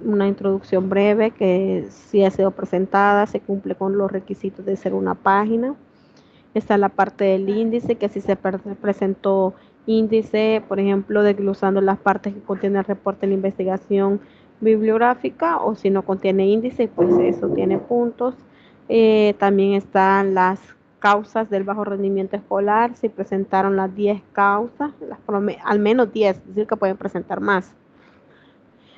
una introducción breve que sí ha sido presentada, se cumple con los requisitos de ser una página. Está la parte del índice, que sí se presentó índice, por ejemplo, desglosando las partes que contiene el reporte de la investigación bibliográfica, o si no contiene índice, pues eso tiene puntos. También están las causas del bajo rendimiento escolar, si presentaron las 10 causas, al menos 10, es decir que pueden presentar más.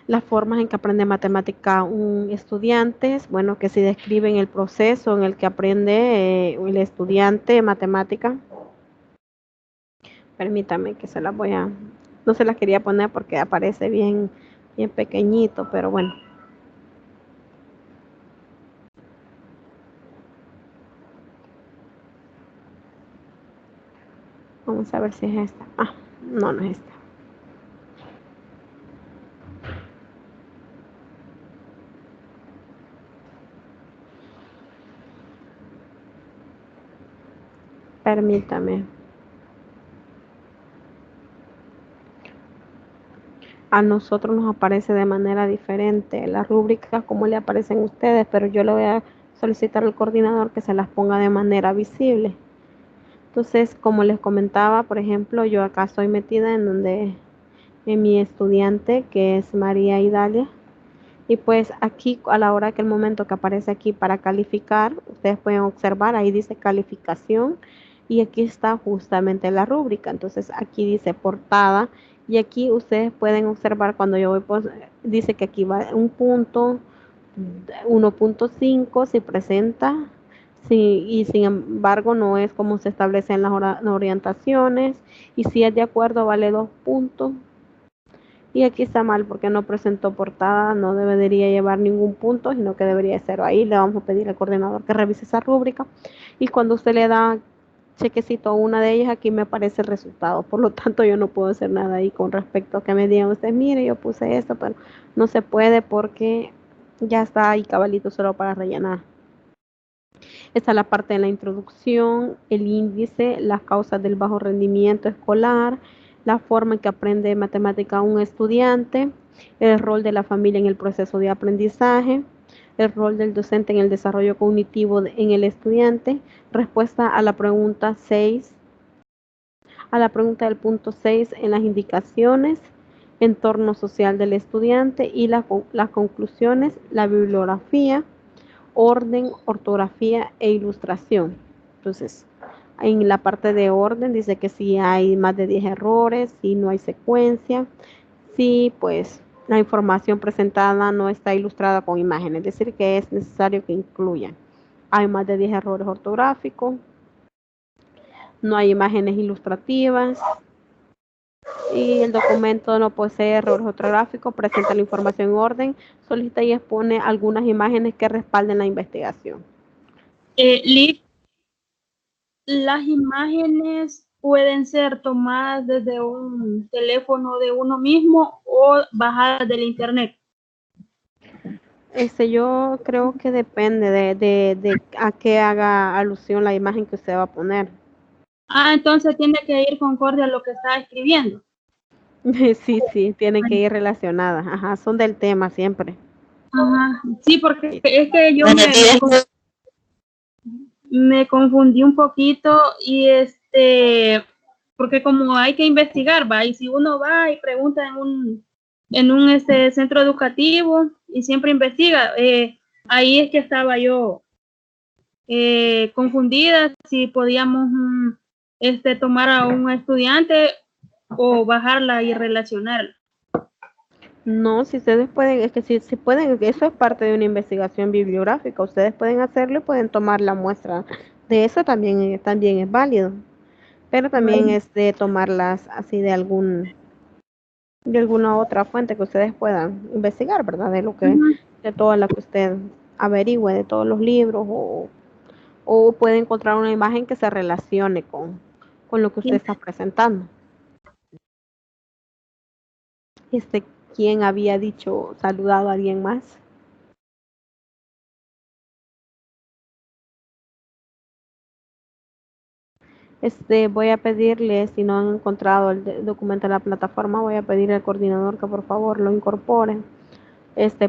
Las formas en que aprende matemática un estudiante, bueno, que si describen el proceso en el que aprende el estudiante matemática. Permítame que se las no se las quería poner porque aparece bien pequeñito, pero bueno. Vamos a ver si es esta. Ah, no, no es esta. Permítame. A nosotros nos aparece de manera diferente las rúbricas como le aparecen a ustedes, pero yo le voy a solicitar al coordinador que se las ponga de manera visible. Entonces, como les comentaba, por ejemplo, yo acá estoy metida en mi estudiante, que es María Idalia. Y pues aquí, a la hora que el momento que aparece aquí para calificar, ustedes pueden observar, ahí dice calificación y aquí está justamente la rúbrica. Entonces aquí dice portada y aquí ustedes pueden observar cuando yo voy, pues, dice que aquí va un punto, 1.5 si presenta, sí, y sin embargo no es como se establece en las orientaciones, y si es de acuerdo vale 2 puntos. Y aquí está mal porque no presentó portada, no debería llevar ningún punto, sino que debería ser ahí. Le vamos a pedir al coordinador que revise esa rúbrica. Y cuando usted le da chequecito a una de ellas, aquí me aparece el resultado. Por lo tanto, yo no puedo hacer nada ahí con respecto a que me digan ustedes, mire, yo puse esto, pero no se puede porque ya está ahí cabalito solo para rellenar. Está la parte de la introducción, el índice, las causas del bajo rendimiento escolar, la forma en que aprende matemática un estudiante, el rol de la familia en el proceso de aprendizaje, el rol del docente en el desarrollo cognitivo en el estudiante, respuesta a la pregunta 6, a la pregunta del punto 6 en las indicaciones, entorno social del estudiante y las conclusiones, la bibliografía, orden, ortografía e ilustración. Entonces, en la parte de orden dice que si hay más de 10 errores, si no hay secuencia, si pues la información presentada no está ilustrada con imágenes, es decir, que es necesario que incluyan. hay más de 10 errores ortográficos, no hay imágenes ilustrativas y el documento no posee errores ortográficos, presenta la información en orden, solicita y expone algunas imágenes que respalden la investigación. Liz, las imágenes pueden ser tomadas desde un teléfono de uno mismo o bajadas del internet. Yo creo que depende de a qué haga alusión la imagen que usted va a poner. Entonces tiene que ir concorde a lo que está escribiendo. Sí, tienen que ir relacionadas. Ajá, son del tema siempre. Ajá, sí, porque es que yo me confundí un poquito y porque como hay que investigar, va, y si uno va y pregunta en un centro educativo y siempre investiga, ahí es que estaba yo confundida si podíamos tomar a un estudiante o bajarla y relacionarla. No, si ustedes pueden, es que si pueden, eso es parte de una investigación bibliográfica. Ustedes pueden hacerlo y pueden tomar la muestra de eso, también es válido. Pero también es de tomarlas así de alguna otra fuente que ustedes puedan investigar, ¿verdad? De toda la que usted averigüe, de todos los libros, o puede encontrar una imagen que se relacione con lo que usted está presentando. ¿Quién había saludado a alguien más? Voy a pedirle, si no han encontrado el documento en la plataforma, voy a pedirle al coordinador que por favor lo incorpore.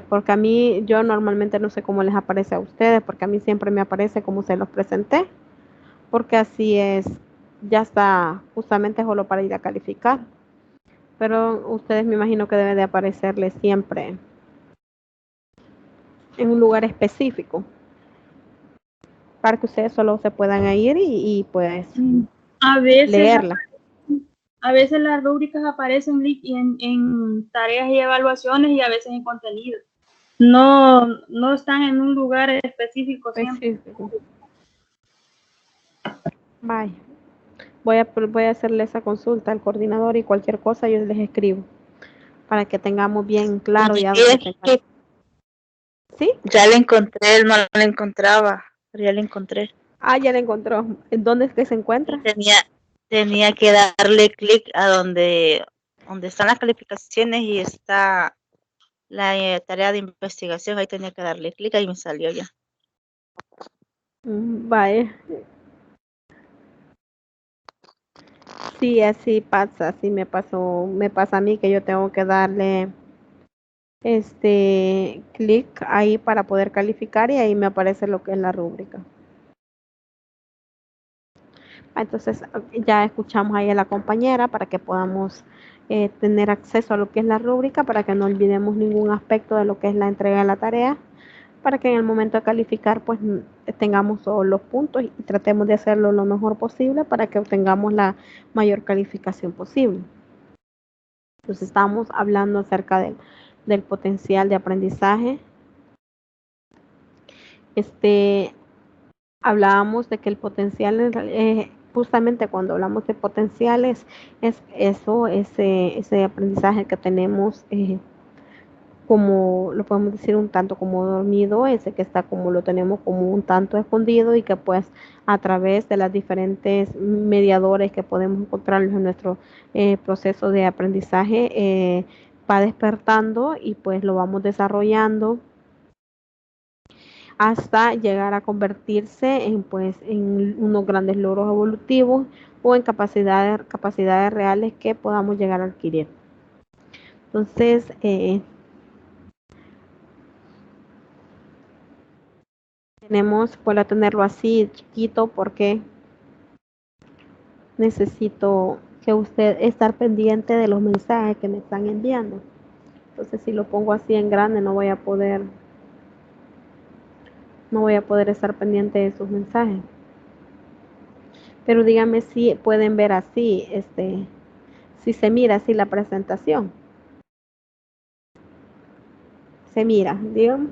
Porque a mí, yo normalmente no sé cómo les aparece a ustedes, porque a mí siempre me aparece como se los presenté, porque así es, ya está justamente solo para ir a calificar. Pero ustedes me imagino que debe de aparecerles siempre en un lugar específico, para que ustedes solo se puedan ir y pues a veces leerla. A veces las rúbricas aparecen en tareas y evaluaciones y a veces en contenido. No están en un lugar específico siempre. Vaya. Voy a hacerle esa consulta al coordinador y cualquier cosa yo les escribo para que tengamos bien claro ya dónde se encuentra. ¿Sí? Ya la encontré, no la encontraba, pero ya la encontré. Ya la encontró. ¿En dónde es que se encuentra? Tenía que darle clic a donde están las calificaciones y está la tarea de investigación. Ahí tenía que darle clic y me salió ya. Vaya. Sí, así pasa, así me pasa a mí que yo tengo que darle clic ahí para poder calificar y ahí me aparece lo que es la rúbrica. Entonces ya escuchamos ahí a la compañera para que podamos tener acceso a lo que es la rúbrica, para que no olvidemos ningún aspecto de lo que es la entrega de la tarea, para que en el momento de calificar pues tengamos todos los puntos y tratemos de hacerlo lo mejor posible para que obtengamos la mayor calificación posible. Entonces estamos hablando acerca del potencial de aprendizaje. Hablábamos de que el potencial, justamente cuando hablamos de potenciales, es eso, ese aprendizaje que tenemos, como lo podemos decir un tanto como dormido, ese que está como lo tenemos como un tanto escondido y que pues a través de las diferentes mediadores que podemos encontrar en nuestro proceso de aprendizaje va despertando y pues lo vamos desarrollando hasta llegar a convertirse en unos grandes logros evolutivos o en capacidades reales que podamos llegar a adquirir. Entonces, puedo tenerlo así chiquito porque necesito que usted estar pendiente de los mensajes que me están enviando. Entonces, si lo pongo así en grande, no voy a poder estar pendiente de sus mensajes. Pero dígame si pueden ver así, si se mira así la presentación. Se mira, dígame.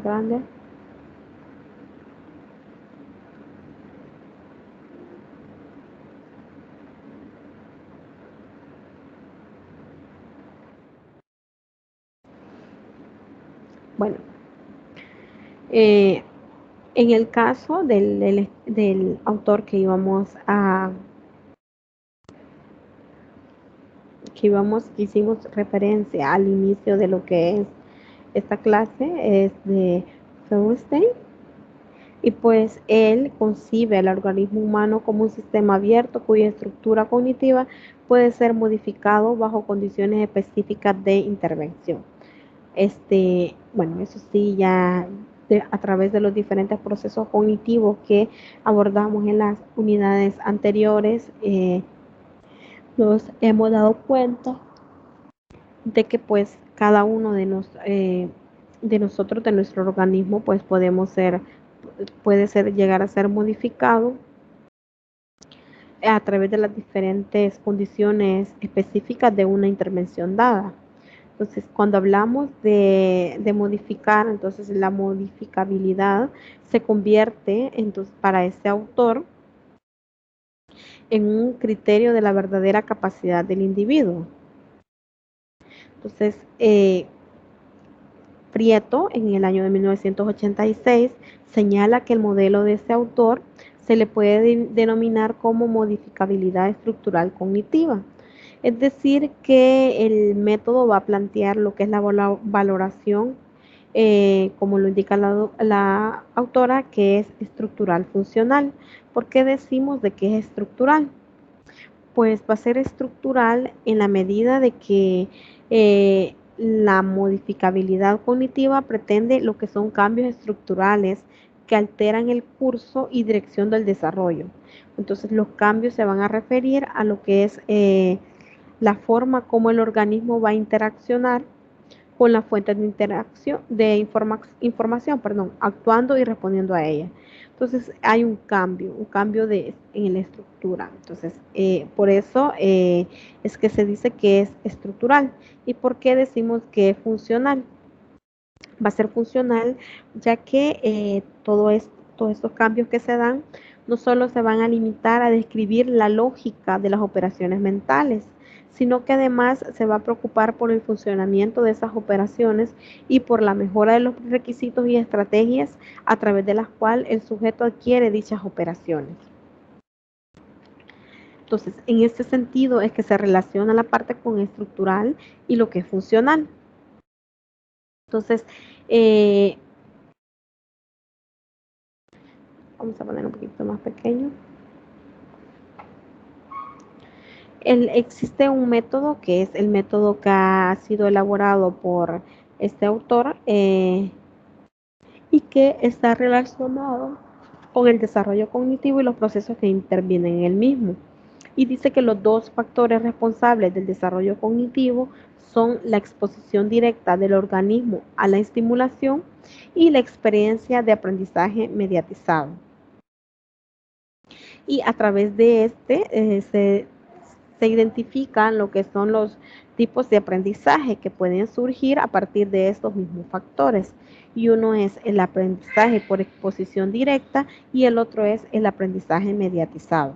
grande. Bueno, en el caso del autor que hicimos referencia al inicio de lo que es esta clase, es de Feuerstein, y pues él concibe al organismo humano como un sistema abierto cuya estructura cognitiva puede ser modificado bajo condiciones específicas de intervención. Bueno, eso sí, ya a través de los diferentes procesos cognitivos que abordamos en las unidades anteriores, nos hemos dado cuenta de que pues cada uno de nosotros, de nuestro organismo, pues puede llegar a ser modificado a través de las diferentes condiciones específicas de una intervención dada. Entonces, cuando hablamos de modificar, entonces la modificabilidad se convierte, entonces, para este autor, en un criterio de la verdadera capacidad del individuo. Entonces, Prieto, en el año de 1986, señala que el modelo de este autor se le puede denominar como modificabilidad estructural cognitiva. Es decir, que el método va a plantear lo que es la valoración, como lo indica la autora, que es estructural funcional. ¿Por qué decimos de que es estructural? Pues va a ser estructural en la medida de que la modificabilidad cognitiva pretende lo que son cambios estructurales que alteran el curso y dirección del desarrollo. Entonces los cambios se van a referir a lo que es la forma como el organismo va a interaccionar con las fuentes de interacción, de información, actuando y respondiendo a ella. Entonces hay un cambio en la estructura. Entonces, por eso es que se dice que es estructural. ¿Y por qué decimos que es funcional? Va a ser funcional ya que todos estos cambios que se dan no solo se van a limitar a describir la lógica de las operaciones mentales, sino que además se va a preocupar por el funcionamiento de esas operaciones y por la mejora de los requisitos y estrategias a través de las cuales el sujeto adquiere dichas operaciones. Entonces, en este sentido es que se relaciona la parte con estructural y lo que es funcional. Entonces, vamos a poner un poquito más pequeño. Existe un método que es el método que ha sido elaborado por este autor y que está relacionado con el desarrollo cognitivo y los procesos que intervienen en el mismo. Y dice que los dos factores responsables del desarrollo cognitivo son la exposición directa del organismo a la estimulación y la experiencia de aprendizaje mediatizado. Y a través de se identifican lo que son los tipos de aprendizaje que pueden surgir a partir de estos mismos factores. Y uno es el aprendizaje por exposición directa y el otro es el aprendizaje mediatizado.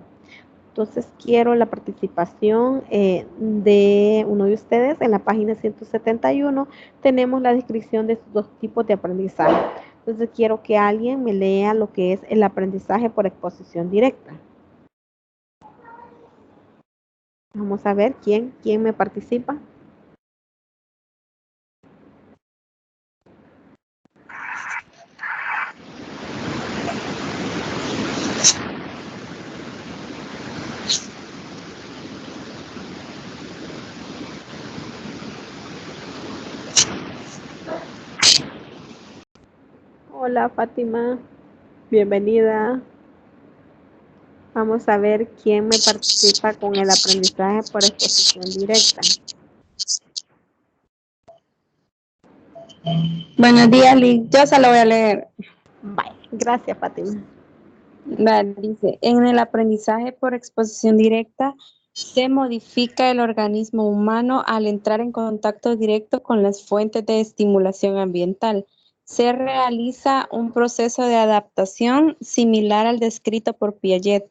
Entonces quiero la participación de uno de ustedes. En la página 171 tenemos la descripción de estos dos tipos de aprendizaje. Entonces quiero que alguien me lea lo que es el aprendizaje por exposición directa. Vamos a ver quién me participa. Hola Fátima, bienvenida. Vamos a ver quién me participa con el aprendizaje por exposición directa. Buenos días, Liz. Yo se lo voy a leer. Bye. Gracias, Fátima. Dice, en el aprendizaje por exposición directa se modifica el organismo humano al entrar en contacto directo con las fuentes de estimulación ambiental. Se realiza un proceso de adaptación similar al descrito por Piaget.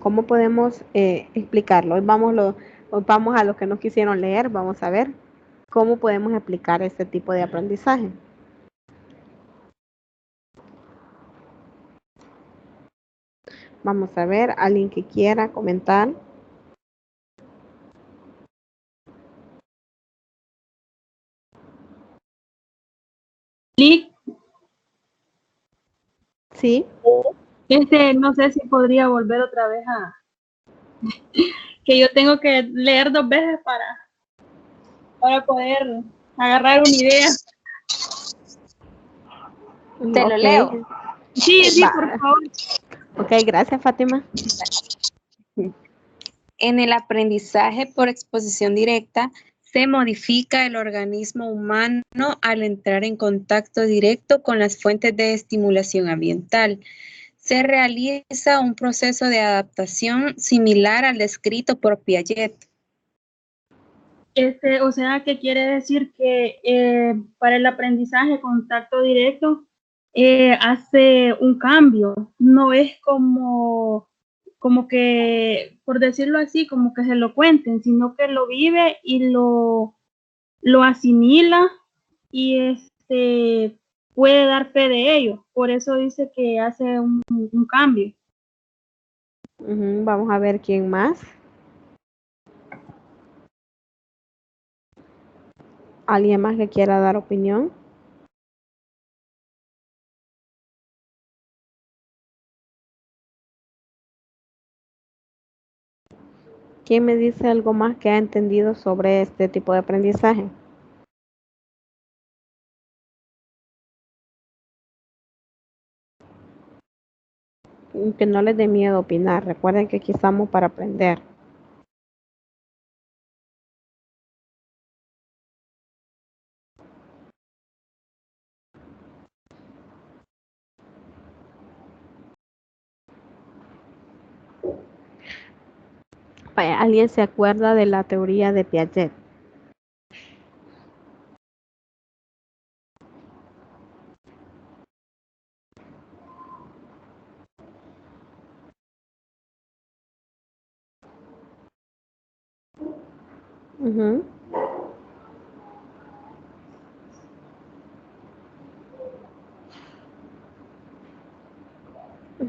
¿Cómo podemos explicarlo? Hoy vamos a lo que no quisieron leer, vamos a ver cómo podemos explicar este tipo de aprendizaje. Vamos a ver, alguien que quiera comentar. Clic. Sí. No sé si podría volver otra vez a que yo tengo que leer 2 veces para poder agarrar una idea. Te lo leo. Sí, por favor. Ok, gracias, Fátima. En el aprendizaje por exposición directa, se modifica el organismo humano al entrar en contacto directo con las fuentes de estimulación ambiental. Se realiza un proceso de adaptación similar al descrito por Piaget. O sea, que quiere decir que para el aprendizaje contacto directo hace un cambio, no es como que, por decirlo así, como que se lo cuenten, sino que lo vive y lo asimila y puede dar fe de ello. Por eso dice que hace un cambio. Vamos a ver quién más. ¿Alguien más que quiera dar opinión? ¿Quién me dice algo más que ha entendido sobre este tipo de aprendizaje? Que no les dé miedo opinar. Recuerden que aquí estamos para aprender. ¿Alguien se acuerda de la teoría de Piaget?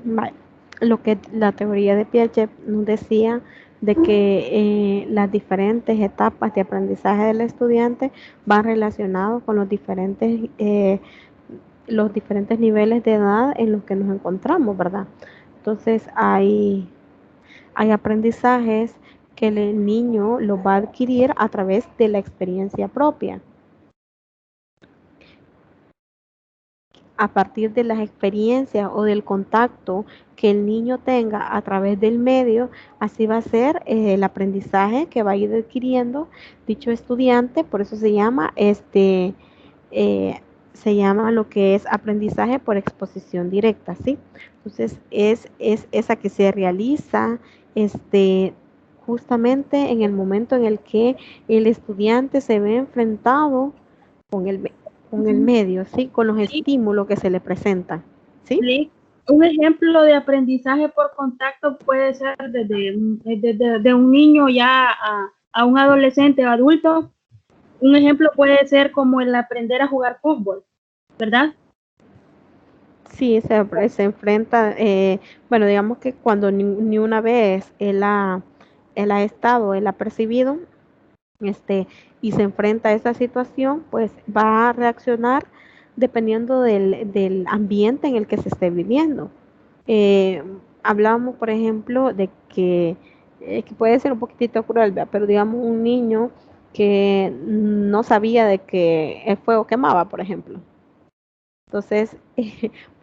Vale. Lo que la teoría de Piaget nos decía de que las diferentes etapas de aprendizaje del estudiante van relacionados con los diferentes niveles de edad en los que nos encontramos, ¿verdad? Entonces hay aprendizajes que el niño los va a adquirir a través de la experiencia propia. A partir de las experiencias o del contacto que el niño tenga a través del medio, así va a ser el aprendizaje que va a ir adquiriendo dicho estudiante. Por eso se llama lo que es aprendizaje por exposición directa, ¿sí? Entonces es esa que se realiza justamente en el momento en el que el estudiante se ve enfrentado con el medio, ¿sí? Con los estímulos que se le presentan, ¿sí? Un ejemplo de aprendizaje por contacto puede ser desde un niño ya a un adolescente o adulto. Un ejemplo puede ser como el aprender a jugar fútbol, ¿verdad? Sí, se enfrenta, bueno, digamos que cuando ni una vez él ha percibido, y se enfrenta a esa situación, pues va a reaccionar dependiendo del ambiente en el que se esté viviendo. Hablábamos, por ejemplo, de que puede ser un poquitito cruel, ¿verdad? Pero digamos un niño que no sabía de que el fuego quemaba, por ejemplo. Entonces,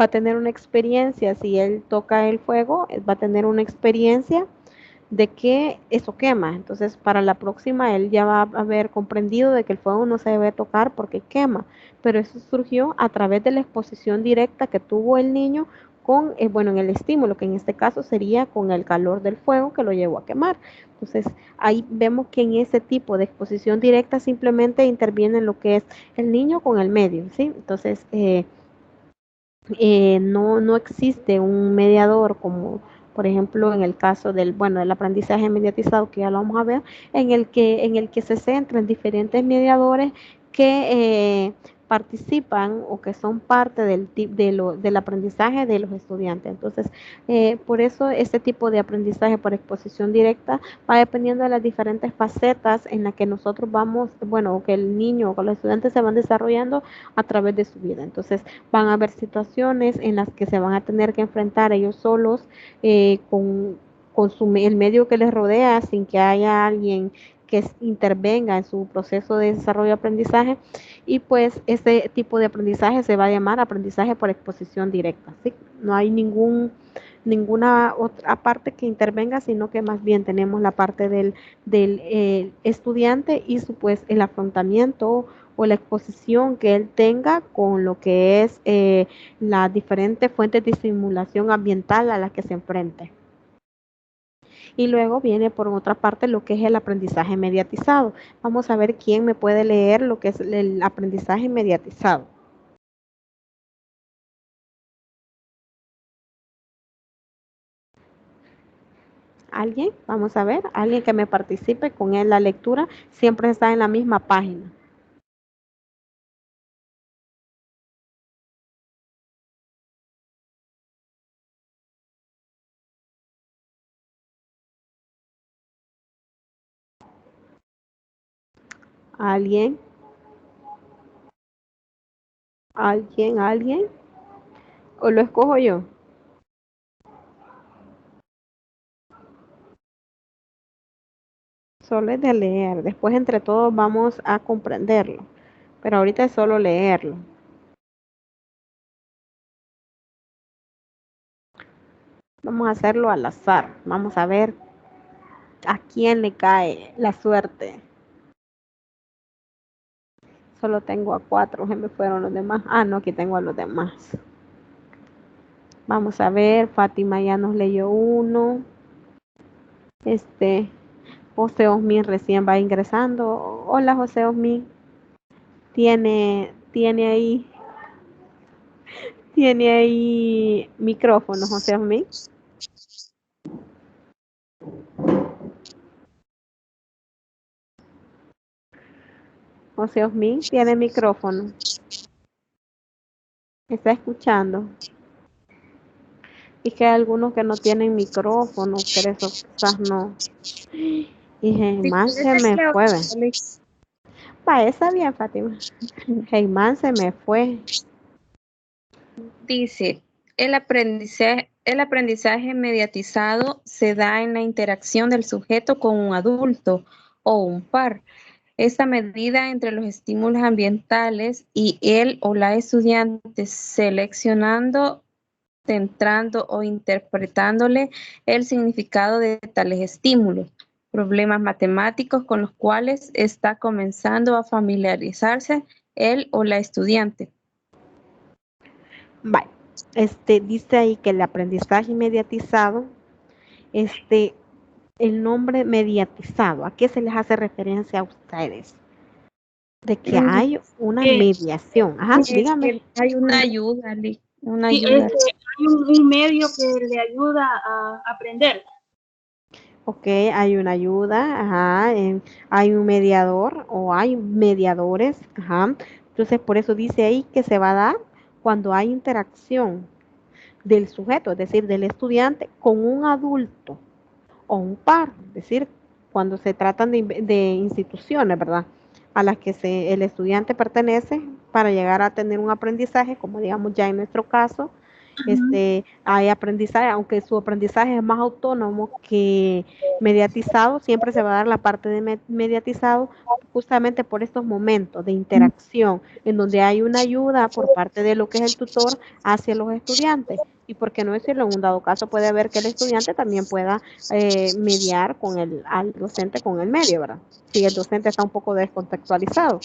va a tener una experiencia, si él toca el fuego, va a tener una experiencia de que eso quema. Entonces, para la próxima, él ya va a haber comprendido de que el fuego no se debe tocar porque quema. Pero eso surgió a través de la exposición directa que tuvo el niño con, bueno, en el estímulo, que en este caso sería con el calor del fuego que lo llevó a quemar. Entonces, ahí vemos que en ese tipo de exposición directa simplemente interviene lo que es el niño con el medio, ¿sí? Entonces, no existe un mediador como, por ejemplo, en el caso del, bueno, del aprendizaje mediatizado, que ya lo vamos a ver, en el que se centran diferentes mediadores que participan o que son parte del aprendizaje de los estudiantes. Entonces, por eso este tipo de aprendizaje por exposición directa va dependiendo de las diferentes facetas en las que nosotros vamos, bueno, que el niño o los estudiantes se van desarrollando a través de su vida. Entonces, van a haber situaciones en las que se van a tener que enfrentar ellos solos con el medio que les rodea sin que haya alguien que intervenga en su proceso de desarrollo de aprendizaje, y pues ese tipo de aprendizaje se va a llamar aprendizaje por exposición directa, ¿sí? No hay ninguna otra parte que intervenga, sino que más bien tenemos la parte del estudiante y su, pues, el afrontamiento o la exposición que él tenga con lo que es las diferentes fuentes de estimulación ambiental a las que se enfrente. Y luego viene por otra parte lo que es el aprendizaje mediatizado. Vamos a ver quién me puede leer lo que es el aprendizaje mediatizado. ¿Alguien? Vamos a ver, alguien que me participe con él. La lectura siempre está en la misma página. ¿Alguien? ¿Alguien? ¿O lo escojo yo? Solo es de leer. Después entre todos vamos a comprenderlo. Pero ahorita es solo leerlo. Vamos a hacerlo al azar. Vamos a ver a quién le cae la suerte. Solo tengo a 4, se me fueron los demás. Ah, no, aquí tengo a los demás. Vamos a ver, Fátima ya nos leyó uno. José Osmin recién va ingresando. Hola, José Osmin. Tiene ahí micrófono, José Osmin. José Osmin tiene micrófono. Está escuchando. Y que hay algunos que no tienen micrófono, pero eso quizás no. Y Germán se me fue. Va, está bien, Fátima. Germán se me fue. Dice, el aprendizaje mediatizado se da en la interacción del sujeto con un adulto o un par. Esta medida entre los estímulos ambientales y él o la estudiante seleccionando, centrando o interpretándole el significado de tales estímulos, problemas matemáticos con los cuales está comenzando a familiarizarse él o la estudiante. Vale. Dice ahí que el aprendizaje mediatizado, el nombre mediatizado, ¿a qué se les hace referencia a ustedes? De que hay una mediación. Ajá, dígame. Hay una ayuda, una Sí, ayuda. Hay un medio que le ayuda a aprender. Ok, hay una ayuda, ajá, hay un mediador o hay mediadores, ajá. Entonces, por eso dice ahí que se va a dar cuando hay interacción del sujeto, es decir, del estudiante con un adulto o un par, es decir, cuando se tratan de instituciones, ¿verdad? A las que el estudiante pertenece para llegar a tener un aprendizaje, como digamos ya en nuestro caso, hay aprendizaje, aunque su aprendizaje es más autónomo que mediatizado, siempre se va a dar la parte de mediatizado justamente por estos momentos de interacción en donde hay una ayuda por parte de lo que es el tutor hacia los estudiantes. Y por qué no decirlo, en un dado caso puede haber que el estudiante también pueda mediar al docente con el medio, ¿verdad? Si el docente está un poco descontextualizado.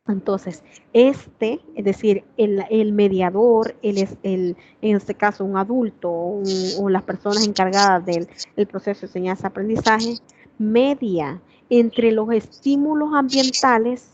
Entonces, es decir, el mediador, en este caso un adulto o las personas encargadas del el proceso de enseñanza-aprendizaje, media entre los estímulos ambientales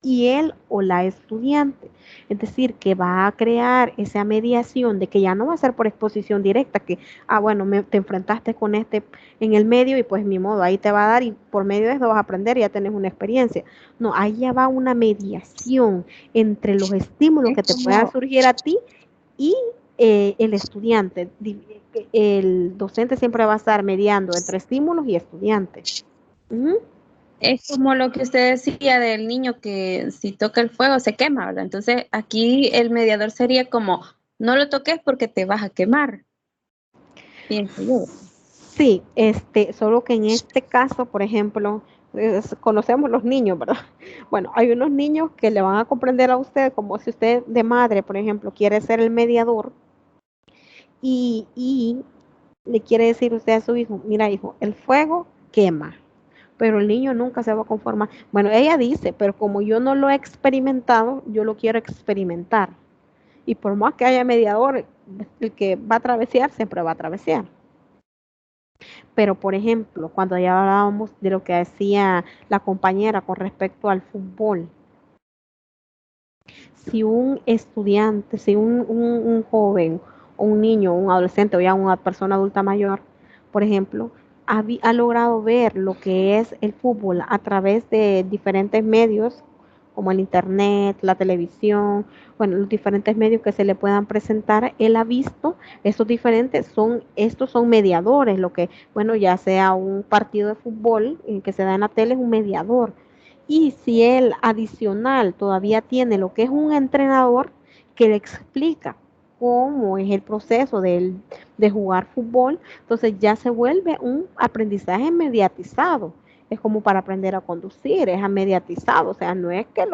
y él o la estudiante. Es decir, que va a crear esa mediación de que ya no va a ser por exposición directa, que, bueno, te enfrentaste con este en el medio y pues mi modo, ahí te va a dar y por medio de eso vas a aprender y ya tenés una experiencia. No, ahí ya va una mediación entre los estímulos que te puedan surgir a ti y el estudiante. El docente siempre va a estar mediando entre estímulos y estudiantes. Es como lo que usted decía del niño que si toca el fuego se quema, ¿verdad? Entonces aquí el mediador sería como, no lo toques porque te vas a quemar. Pienso yo. Sí, solo que en este caso, por ejemplo, conocemos los niños, ¿verdad? Bueno, hay unos niños que le van a comprender a usted como si usted de madre, por ejemplo, quiere ser el mediador y le quiere decir usted a su hijo, mira hijo, el fuego quema, pero el niño nunca se va a conformar. Bueno, ella dice, pero como yo no lo he experimentado, yo lo quiero experimentar. Y por más que haya mediador, el que va a travesear siempre va a travesear. Pero, por ejemplo, cuando ya hablábamos de lo que decía la compañera con respecto al fútbol, si un estudiante, si un joven o un niño, un adolescente o ya una persona adulta mayor, por ejemplo, ha logrado ver lo que es el fútbol a través de diferentes medios, como el internet, la televisión, bueno, los diferentes medios que se le puedan presentar, él ha visto estos diferentes, estos son mediadores, lo que, bueno, ya sea un partido de fútbol que se da en la tele es un mediador. Y si él adicional todavía tiene lo que es un entrenador que le explica cómo es el proceso de jugar fútbol, entonces ya se vuelve un aprendizaje mediatizado. Es como para aprender a conducir, es mediatizado, o sea, no es que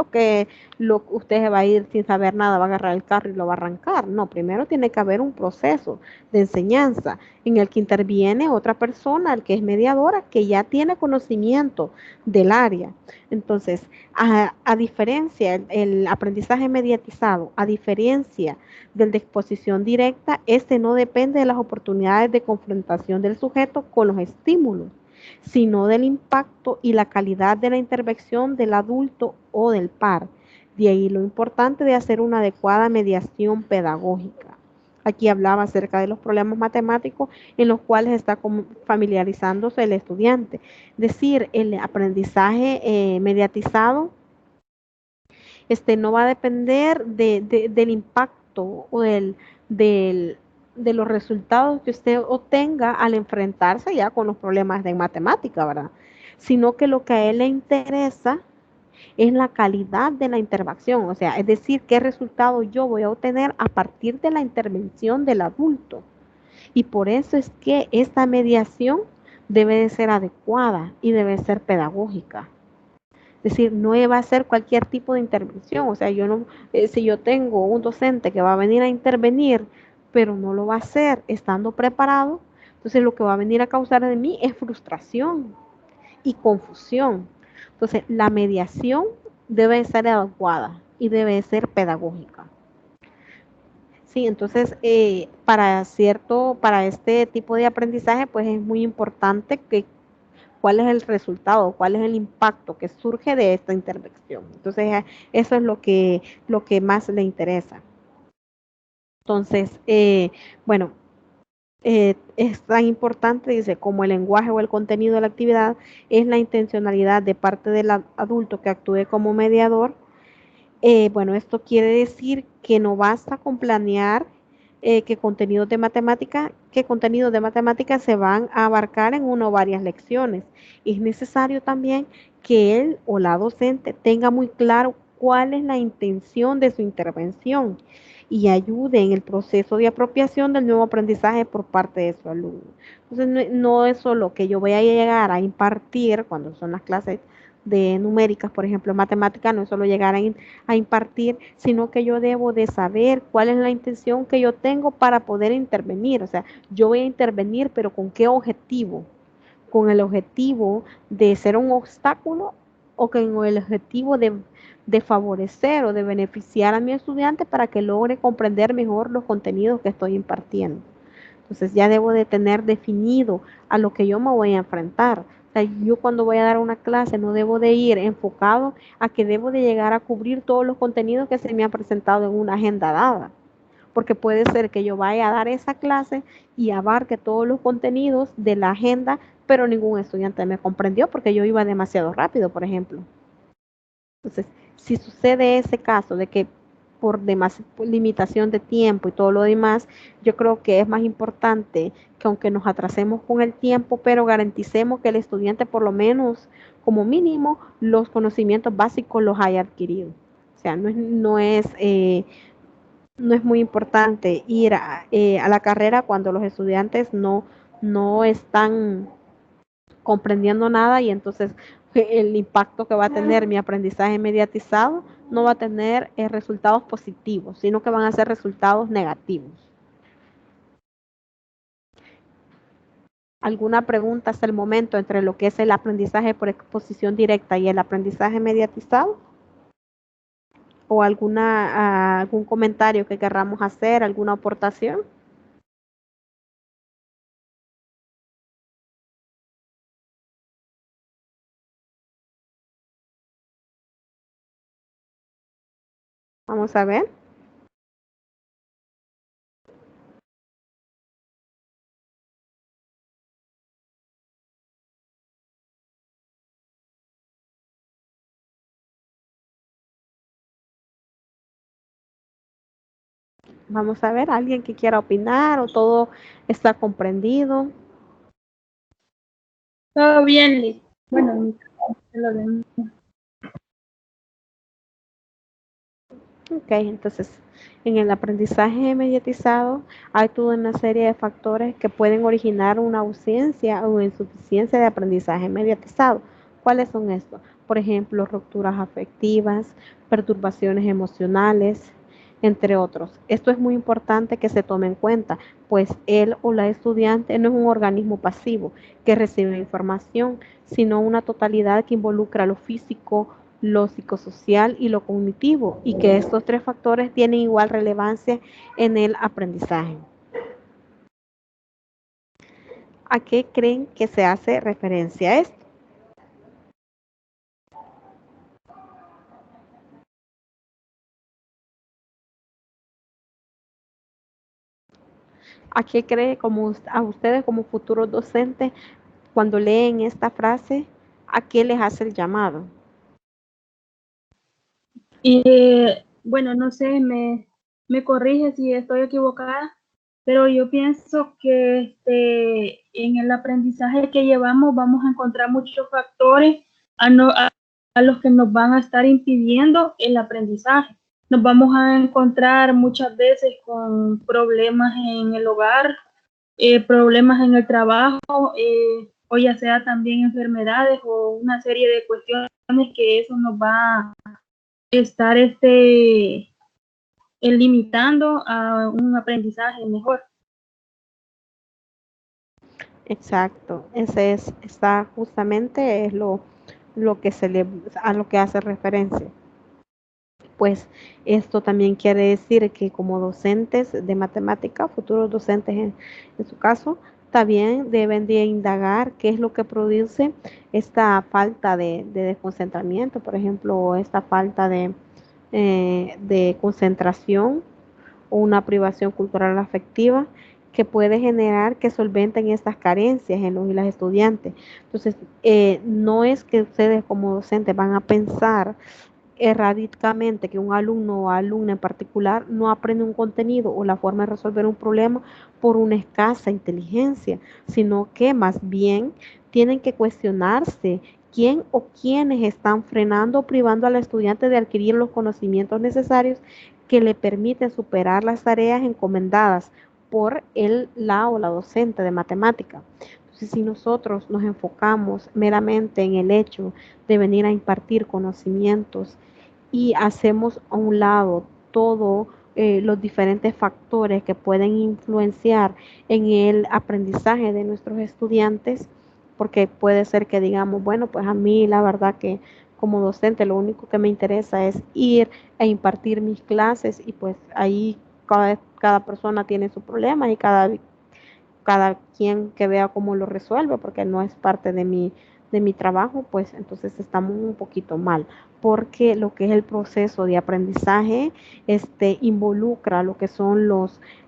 usted se va a ir sin saber nada, va a agarrar el carro y lo va a arrancar, no, primero tiene que haber un proceso de enseñanza en el que interviene otra persona, el que es mediadora, que ya tiene conocimiento del área. Entonces, a diferencia, el aprendizaje mediatizado, a diferencia del de exposición directa, este no depende de las oportunidades de confrontación del sujeto con los estímulos, sino del impacto y la calidad de la intervención del adulto o del par. De ahí lo importante de hacer una adecuada mediación pedagógica. Aquí hablaba acerca de los problemas matemáticos en los cuales está familiarizándose el estudiante. Es decir, el aprendizaje mediatizado no va a depender del impacto o de los resultados que usted obtenga al enfrentarse ya con los problemas de matemática, ¿verdad? Sino que lo que a él le interesa es la calidad de la intervención, o sea, es decir, qué resultado yo voy a obtener a partir de la intervención del adulto. Y por eso es que esta mediación debe de ser adecuada y debe ser pedagógica. Es decir, no va a ser cualquier tipo de intervención. O sea, yo no, si yo tengo un docente que va a venir a intervenir, pero no lo va a hacer estando preparado, entonces lo que va a venir a causar de mí es frustración y confusión. Entonces, la mediación debe ser adecuada y debe ser pedagógica. Sí, entonces para este tipo de aprendizaje, pues es muy importante cuál es el resultado, cuál es el impacto que surge de esta intervención. Entonces, eso es lo que más le interesa. Entonces, bueno, es tan importante, dice, como el lenguaje o el contenido de la actividad, es la intencionalidad de parte del adulto que actúe como mediador. Bueno, esto quiere decir que no basta con planear qué contenidos de matemática se van a abarcar en una o varias lecciones. Es necesario también que él o la docente tenga muy claro cuál es la intención de su intervención y ayude en el proceso de apropiación del nuevo aprendizaje por parte de su alumno. Entonces, no es solo que yo voy a llegar a impartir cuando son las clases de numéricas, por ejemplo, matemática, no es solo llegar a impartir, sino que yo debo de saber cuál es la intención que yo tengo para poder intervenir. O sea, yo voy a intervenir, pero ¿con qué objetivo? Con el objetivo de ser un obstáculo o con el objetivo de favorecer o de beneficiar a mi estudiante para que logre comprender mejor los contenidos que estoy impartiendo. Entonces ya debo de tener definido a lo que yo me voy a enfrentar. O sea, yo cuando voy a dar una clase no debo de ir enfocado a que debo de llegar a cubrir todos los contenidos que se me han presentado en una agenda dada. Porque puede ser que yo vaya a dar esa clase y abarque todos los contenidos de la agenda, pero ningún estudiante me comprendió porque yo iba demasiado rápido, por ejemplo. Entonces, si sucede ese caso de que por limitación de tiempo y todo lo demás, yo creo que es más importante que aunque nos atrasemos con el tiempo, pero garanticemos que el estudiante por lo menos, como mínimo, los conocimientos básicos los haya adquirido. O sea, no es muy importante ir a la carrera cuando los estudiantes no están comprendiendo nada y entonces el impacto que va a tener mi aprendizaje mediatizado no va a tener resultados positivos, sino que van a ser resultados negativos. ¿Alguna pregunta hasta el momento entre lo que es el aprendizaje por exposición directa y el aprendizaje mediatizado? ¿O algún comentario que querramos hacer, alguna aportación? Vamos a ver. Vamos a ver, alguien que quiera opinar o todo está comprendido. Todo bien, Liz. Bueno, lo de... Ok, entonces en el aprendizaje mediatizado hay toda una serie de factores que pueden originar una ausencia o insuficiencia de aprendizaje mediatizado. ¿Cuáles son estos? Por ejemplo, rupturas afectivas, perturbaciones emocionales, entre otros. Esto es muy importante que se tome en cuenta, pues él o la estudiante no es un organismo pasivo que recibe información, sino una totalidad que involucra lo físico, lo psicosocial y lo cognitivo, y que estos tres factores tienen igual relevancia en el aprendizaje. ¿A qué creen que se hace referencia esto? ¿A qué cree a ustedes como futuros docentes cuando leen esta frase? ¿A qué les hace el llamado? Bueno, no sé, me corrige si estoy equivocada, pero yo pienso que en el aprendizaje que llevamos vamos a encontrar muchos factores a los que nos van a estar impidiendo el aprendizaje. Nos vamos a encontrar muchas veces con problemas en el hogar, problemas en el trabajo, o ya sea también enfermedades o una serie de cuestiones que eso nos va a estar limitando a un aprendizaje mejor. Exacto, está justamente es lo que a lo que hace referencia. Pues esto también quiere decir que como docentes de matemática, futuros docentes en su caso, también deben de indagar qué es lo que produce esta falta de desconcentramiento, por ejemplo, esta falta de concentración o una privación cultural afectiva que puede generar que solventen estas carencias en los y las estudiantes. Entonces, no es que ustedes como docentes van a pensar erráticamente que un alumno o alumna en particular no aprende un contenido o la forma de resolver un problema por una escasa inteligencia, sino que más bien tienen que cuestionarse quién o quiénes están frenando o privando al estudiante de adquirir los conocimientos necesarios que le permiten superar las tareas encomendadas por la o la docente de matemática. Entonces, si nosotros nos enfocamos meramente en el hecho de venir a impartir conocimientos y hacemos a un lado todos los diferentes factores que pueden influenciar en el aprendizaje de nuestros estudiantes, porque puede ser que digamos, bueno, pues a mí la verdad que como docente lo único que me interesa es ir a impartir mis clases y pues ahí cada persona tiene su problema y cada quien que vea cómo lo resuelve, porque no es parte de mi trabajo, pues entonces estamos un poquito mal, porque lo que es el proceso de aprendizaje involucra lo que son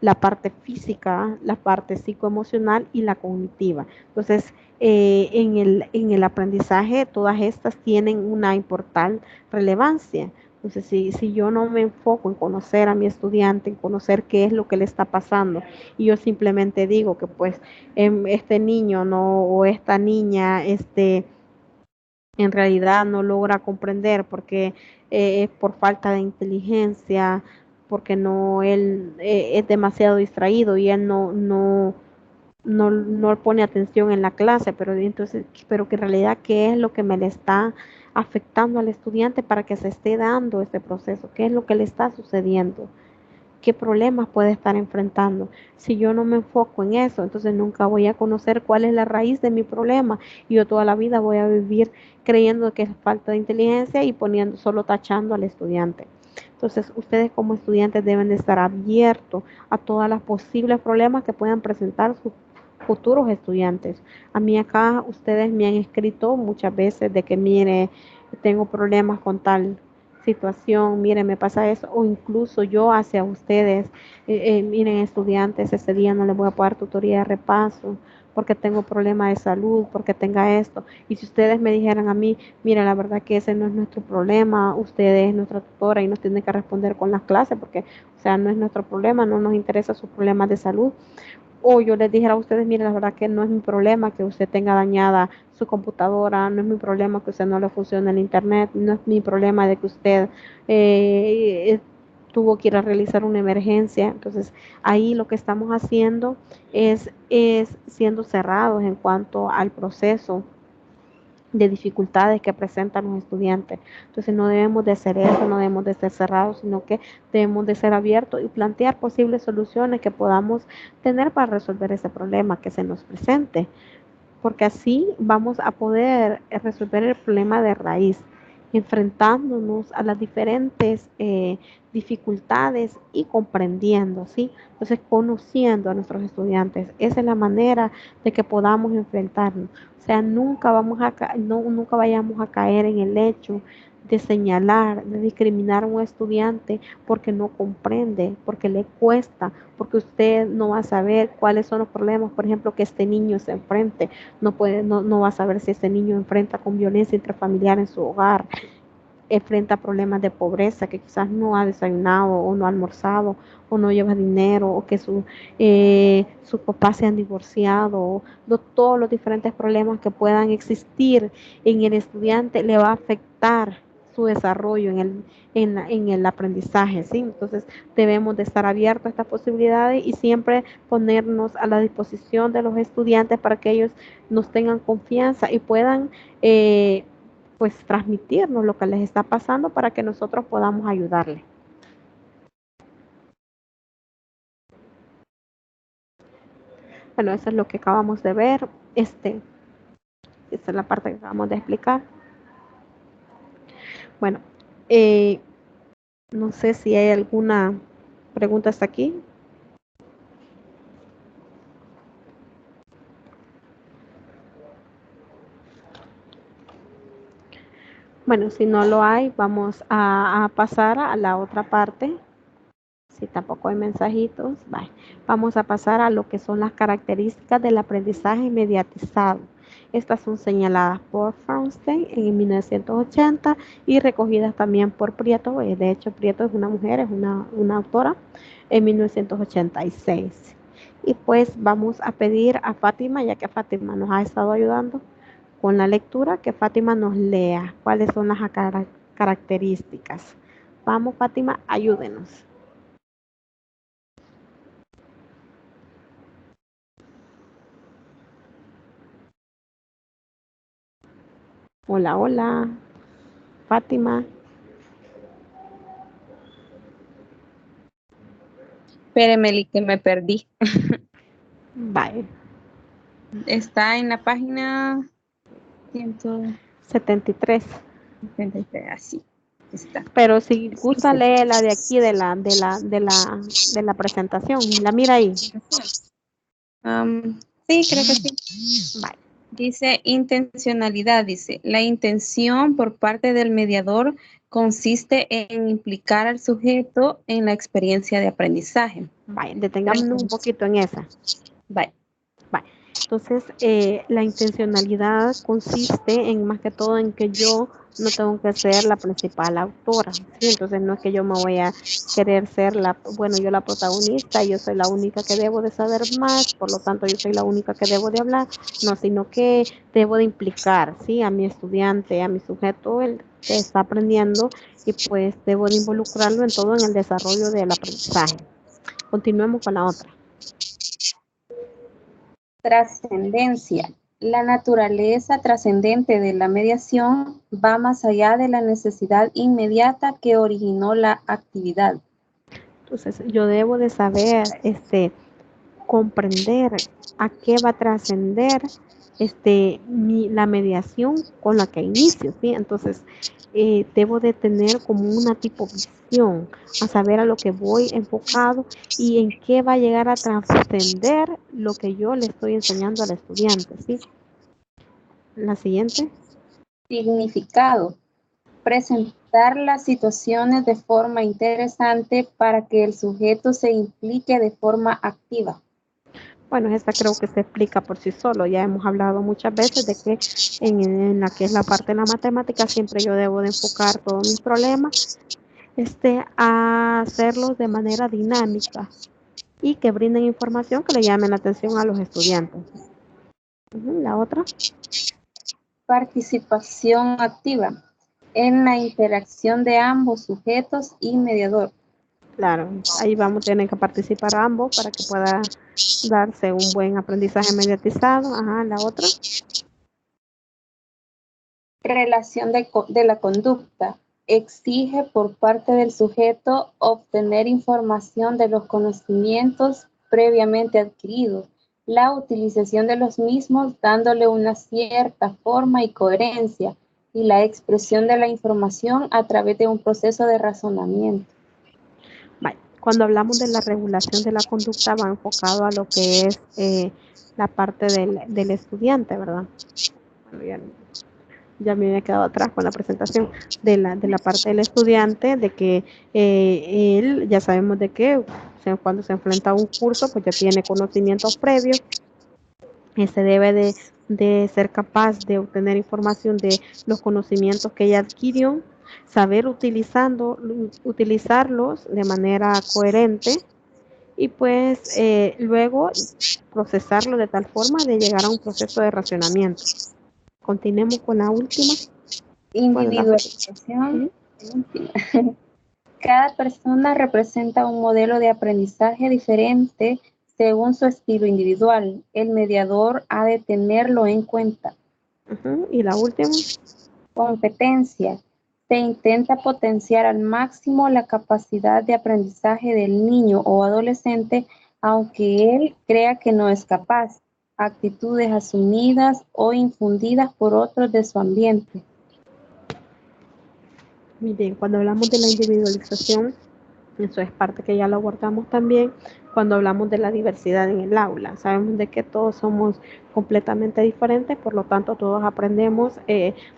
la parte física, la parte psicoemocional y la cognitiva. Entonces, en el aprendizaje, todas estas tienen una importante relevancia. Entonces, si yo no me enfoco en conocer a mi estudiante, en conocer qué es lo que le está pasando, y yo simplemente digo que pues este niño no o esta niña en realidad no logra comprender porque es por falta de inteligencia, porque no él es demasiado distraído y él no pone atención en la clase, pero entonces, pero que en realidad qué es lo que me le está afectando al estudiante para que se esté dando este proceso, qué es lo que le está sucediendo, qué problemas puede estar enfrentando. Si yo no me enfoco en eso, entonces nunca voy a conocer cuál es la raíz de mi problema y yo toda la vida voy a vivir creyendo que es falta de inteligencia y poniendo, solo tachando al estudiante. Entonces, ustedes como estudiantes deben de estar abiertos a todas las posibles problemas que puedan presentar sus futuros estudiantes. A mí acá ustedes me han escrito muchas veces de que mire, tengo problemas con tal situación, miren, me pasa eso, o incluso yo hacia ustedes, miren, estudiantes, ese día no les voy a poder tutoría de repaso porque tengo problemas de salud, porque tenga esto. Y si ustedes me dijeran a mí, mira, la verdad que ese no es nuestro problema, usted es nuestra tutora y nos tiene que responder con las clases, porque, o sea, no es nuestro problema, no nos interesa sus problemas de salud. O yo les dijera a ustedes, miren, la verdad que no es mi problema que usted tenga dañada su computadora, no es mi problema que usted no le funcione el internet, no es mi problema de que usted tuvo que ir a realizar una emergencia. Entonces, ahí lo que estamos haciendo es siendo cerrados en cuanto al proceso de dificultades que presentan los estudiantes. Entonces no debemos de hacer eso, no debemos de ser cerrados, sino que debemos de ser abiertos y plantear posibles soluciones que podamos tener para resolver ese problema que se nos presente, porque así vamos a poder resolver el problema de raíz, enfrentándonos a las diferentes dificultades y comprendiendo, ¿sí? Entonces, conociendo a nuestros estudiantes, esa es la manera de que podamos enfrentarnos. O sea, nunca vayamos a caer en el hecho de señalar, de discriminar a un estudiante porque no comprende, porque le cuesta, porque usted no va a saber cuáles son los problemas, por ejemplo, que este niño se enfrente. No va a saber si ese niño enfrenta con violencia intrafamiliar en su hogar, enfrenta problemas de pobreza, que quizás no ha desayunado o no ha almorzado o no lleva dinero o que sus papás se han divorciado, todos los diferentes problemas que puedan existir en el estudiante le va a afectar su desarrollo en el aprendizaje, ¿sí? Entonces debemos de estar abiertos a estas posibilidades y siempre ponernos a la disposición de los estudiantes para que ellos nos tengan confianza y puedan pues transmitirnos lo que les está pasando para que nosotros podamos ayudarles. Bueno, eso es lo que acabamos de ver. Esta es la parte que acabamos de explicar. Bueno, no sé si hay alguna pregunta hasta aquí. Bueno, si no lo hay, vamos a pasar a la otra parte. Si tampoco hay mensajitos, vamos a pasar a lo que son las características del aprendizaje mediatizado. Estas son señaladas por Feinstein en 1980 y recogidas también por Prieto. De hecho, Prieto es una mujer, es una autora, en 1986. Y pues vamos a pedir a Fátima, ya que Fátima nos ha estado ayudando con la lectura, que Fátima nos lea cuáles son las características. Vamos, Fátima, ayúdenos. Hola, hola, Fátima. Espéreme, que me perdí. Bye. Está en la página 173. Así está. Pero si gusta, lee la de aquí de la presentación. La mira ahí. Sí, creo que sí. Bye. Dice intencionalidad, dice, la intención por parte del mediador consiste en implicar al sujeto en la experiencia de aprendizaje. Bye. Detengámonos un poquito en esa. Bye. Bye. Entonces, la intencionalidad consiste en más que todo en que yo no tengo que ser la principal autora, ¿sí? Entonces no es que yo me voy a querer ser yo la protagonista, yo soy la única que debo de saber más, por lo tanto yo soy la única que debo de hablar, no, sino que debo de implicar, ¿sí? A mi estudiante, a mi sujeto, el que está aprendiendo, y pues debo de involucrarlo en todo en el desarrollo del aprendizaje. Continuemos con la otra. Trascendencia. La naturaleza trascendente de la mediación va más allá de la necesidad inmediata que originó la actividad. Entonces, yo debo de saber, comprender a qué va a trascender la mediación con la que inicio, ¿sí? Entonces, debo de tener como una tipo visión, a saber a lo que voy enfocado y en qué va a llegar a trascender lo que yo le estoy enseñando al estudiante, ¿sí? La siguiente. Significado. Presentar las situaciones de forma interesante para que el sujeto se implique de forma activa. Bueno, esta creo que se explica por sí solo. Ya hemos hablado muchas veces de que en la que es la parte de la matemática siempre yo debo de enfocar todos mis problemas a hacerlos de manera dinámica y que brinden información que le llamen la atención a los estudiantes. La otra. Participación activa en la interacción de ambos sujetos y mediador. Claro, ahí vamos a tener que participar ambos para que pueda darse un buen aprendizaje mediatizado. Ajá, la otra. Relación de la conducta. Exige por parte del sujeto obtener información de los conocimientos previamente adquiridos, la utilización de los mismos dándole una cierta forma y coherencia, y la expresión de la información a través de un proceso de razonamiento. Cuando hablamos de la regulación de la conducta va enfocado a lo que es la parte del estudiante, ¿verdad? Bueno, ya me había quedado atrás con la presentación de la parte del estudiante, de que él, ya sabemos de que cuando se enfrenta a un curso, pues ya tiene conocimientos previos, se debe de ser capaz de obtener información de los conocimientos que ella adquirió, saber utilizarlos de manera coherente y pues luego procesarlo de tal forma de llegar a un proceso de racionamiento. Continuemos con la última. Individualización. Cada persona representa un modelo de aprendizaje diferente según su estilo individual. El mediador ha de tenerlo en cuenta. Y la última. Competencia. Se intenta potenciar al máximo la capacidad de aprendizaje del niño o adolescente, aunque él crea que no es capaz. Actitudes asumidas o infundidas por otros de su ambiente. Muy bien, cuando hablamos de la individualización, eso es parte que ya lo abordamos también cuando hablamos de la diversidad en el aula. Sabemos de que todos somos completamente diferentes, por lo tanto todos aprendemos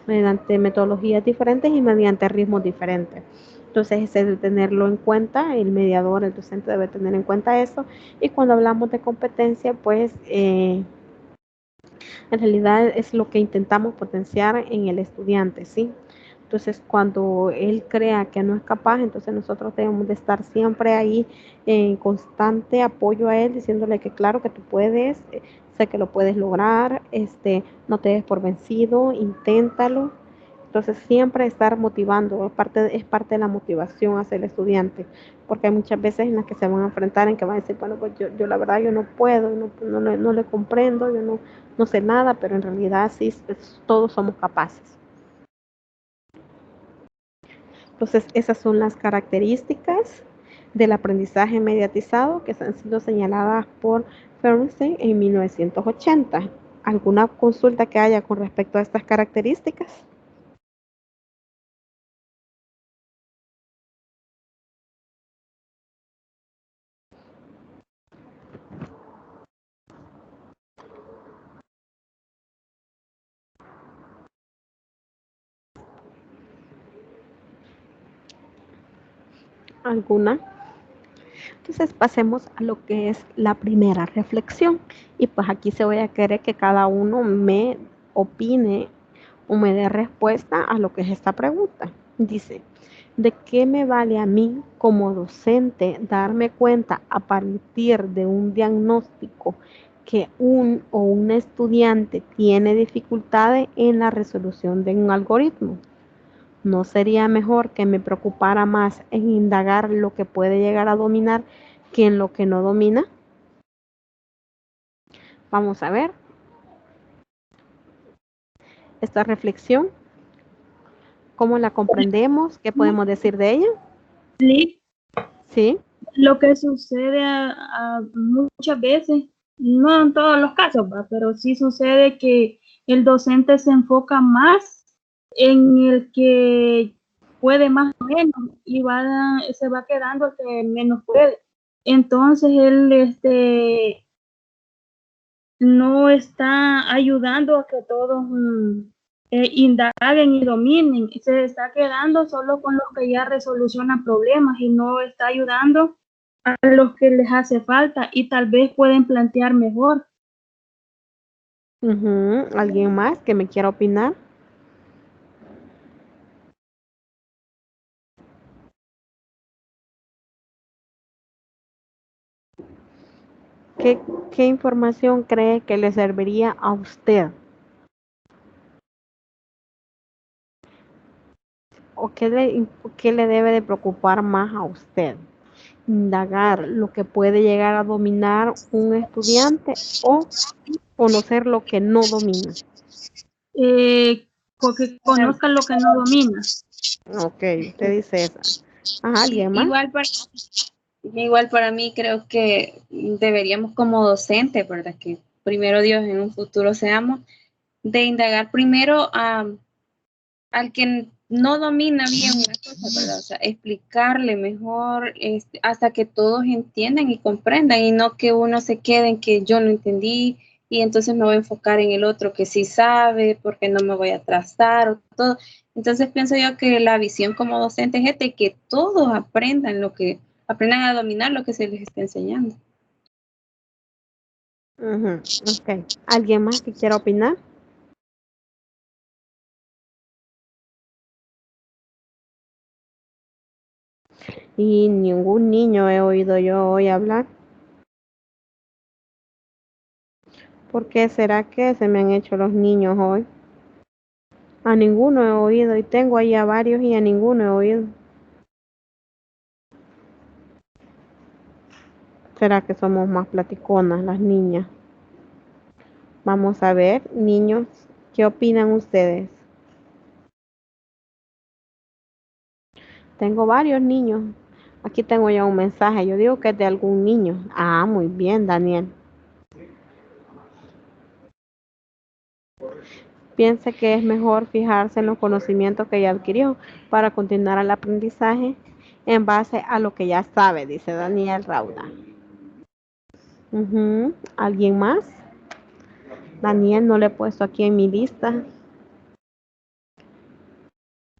mediante metodologías diferentes y mediante ritmos diferentes. Entonces, ese debe tenerlo en cuenta, el mediador, el docente debe tener en cuenta eso. Y cuando hablamos de competencia, pues en realidad es lo que intentamos potenciar en el estudiante, ¿sí? Entonces, cuando él crea que no es capaz, entonces nosotros debemos de estar siempre ahí en constante apoyo a él, diciéndole que claro que tú puedes, sé que lo puedes lograr, no te des por vencido, inténtalo. Entonces, siempre estar motivando, es parte de la motivación hacia el estudiante, porque hay muchas veces en las que se van a enfrentar, en que van a decir, bueno, pues yo la verdad yo no puedo, no le comprendo, yo no sé nada, pero en realidad sí, todos somos capaces. Entonces, esas son las características del aprendizaje mediatizado que han sido señaladas por Fernstein en 1980. ¿Alguna consulta que haya con respecto a estas características? ¿Alguna? Entonces pasemos a lo que es la primera reflexión. Y pues aquí se voy a querer que cada uno me opine o me dé respuesta a lo que es esta pregunta. Dice, ¿de qué me vale a mí como docente darme cuenta a partir de un diagnóstico que un o una estudiante tiene dificultades en la resolución de un algoritmo? ¿No sería mejor que me preocupara más en indagar lo que puede llegar a dominar que en lo que no domina? Vamos a ver esta reflexión. ¿Cómo la comprendemos? ¿Qué podemos decir de ella? Sí. Lo que sucede muchas veces, no en todos los casos, pero sí sucede que el docente se enfoca más en el que puede más o menos y se va quedando el que menos puede. Entonces él no está ayudando a que todos indaguen y dominen. Se está quedando solo con los que ya resolucionan problemas y no está ayudando a los que les hace falta y tal vez pueden plantear mejor. ¿Alguien más que me quiera opinar? ¿Qué información cree que le serviría a usted? ¿O qué le debe de preocupar más a usted? ¿Indagar lo que puede llegar a dominar un estudiante o conocer lo que no domina? Porque conozcan lo que no domina. Ok, usted dice esa. Ajá, ¿alguien más? Igual para mí creo que deberíamos como docentes, ¿verdad? Que primero Dios en un futuro seamos, de indagar primero al que no domina bien una cosa, ¿verdad? O sea, explicarle mejor hasta que todos entiendan y comprendan y no que uno se quede en que yo no entendí y entonces me voy a enfocar en el otro que sí sabe porque no me voy a atrasar o todo. Entonces pienso yo que la visión como docente es de que todos aprendan a dominar lo que se les está enseñando. Ok. ¿Alguien más que quiera opinar? Y ningún niño he oído yo hoy hablar. ¿Por qué será que se me han hecho los niños hoy? A ninguno he oído y tengo ahí a varios y a ninguno he oído. ¿Será que somos más platiconas las niñas? Vamos a ver, niños, ¿qué opinan ustedes? Tengo varios niños. Aquí tengo ya un mensaje. Yo digo que es de algún niño. Ah, muy bien, Daniel. Piensa que es mejor fijarse en los conocimientos que ya adquirió para continuar el aprendizaje en base a lo que ya sabe, dice Daniel Rauda. ¿Alguien más? Daniel no le he puesto aquí en mi lista.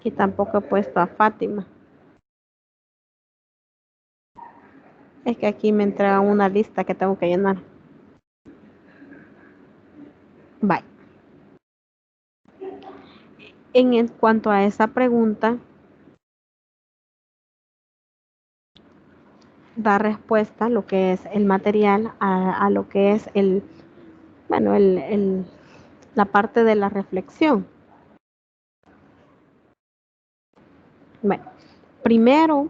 Y tampoco he puesto a Fátima. Es que aquí me entrega una lista que tengo que llenar. Bye. En cuanto a esa pregunta, da respuesta a lo que es el material, a lo que es la parte de la reflexión. Bueno, primero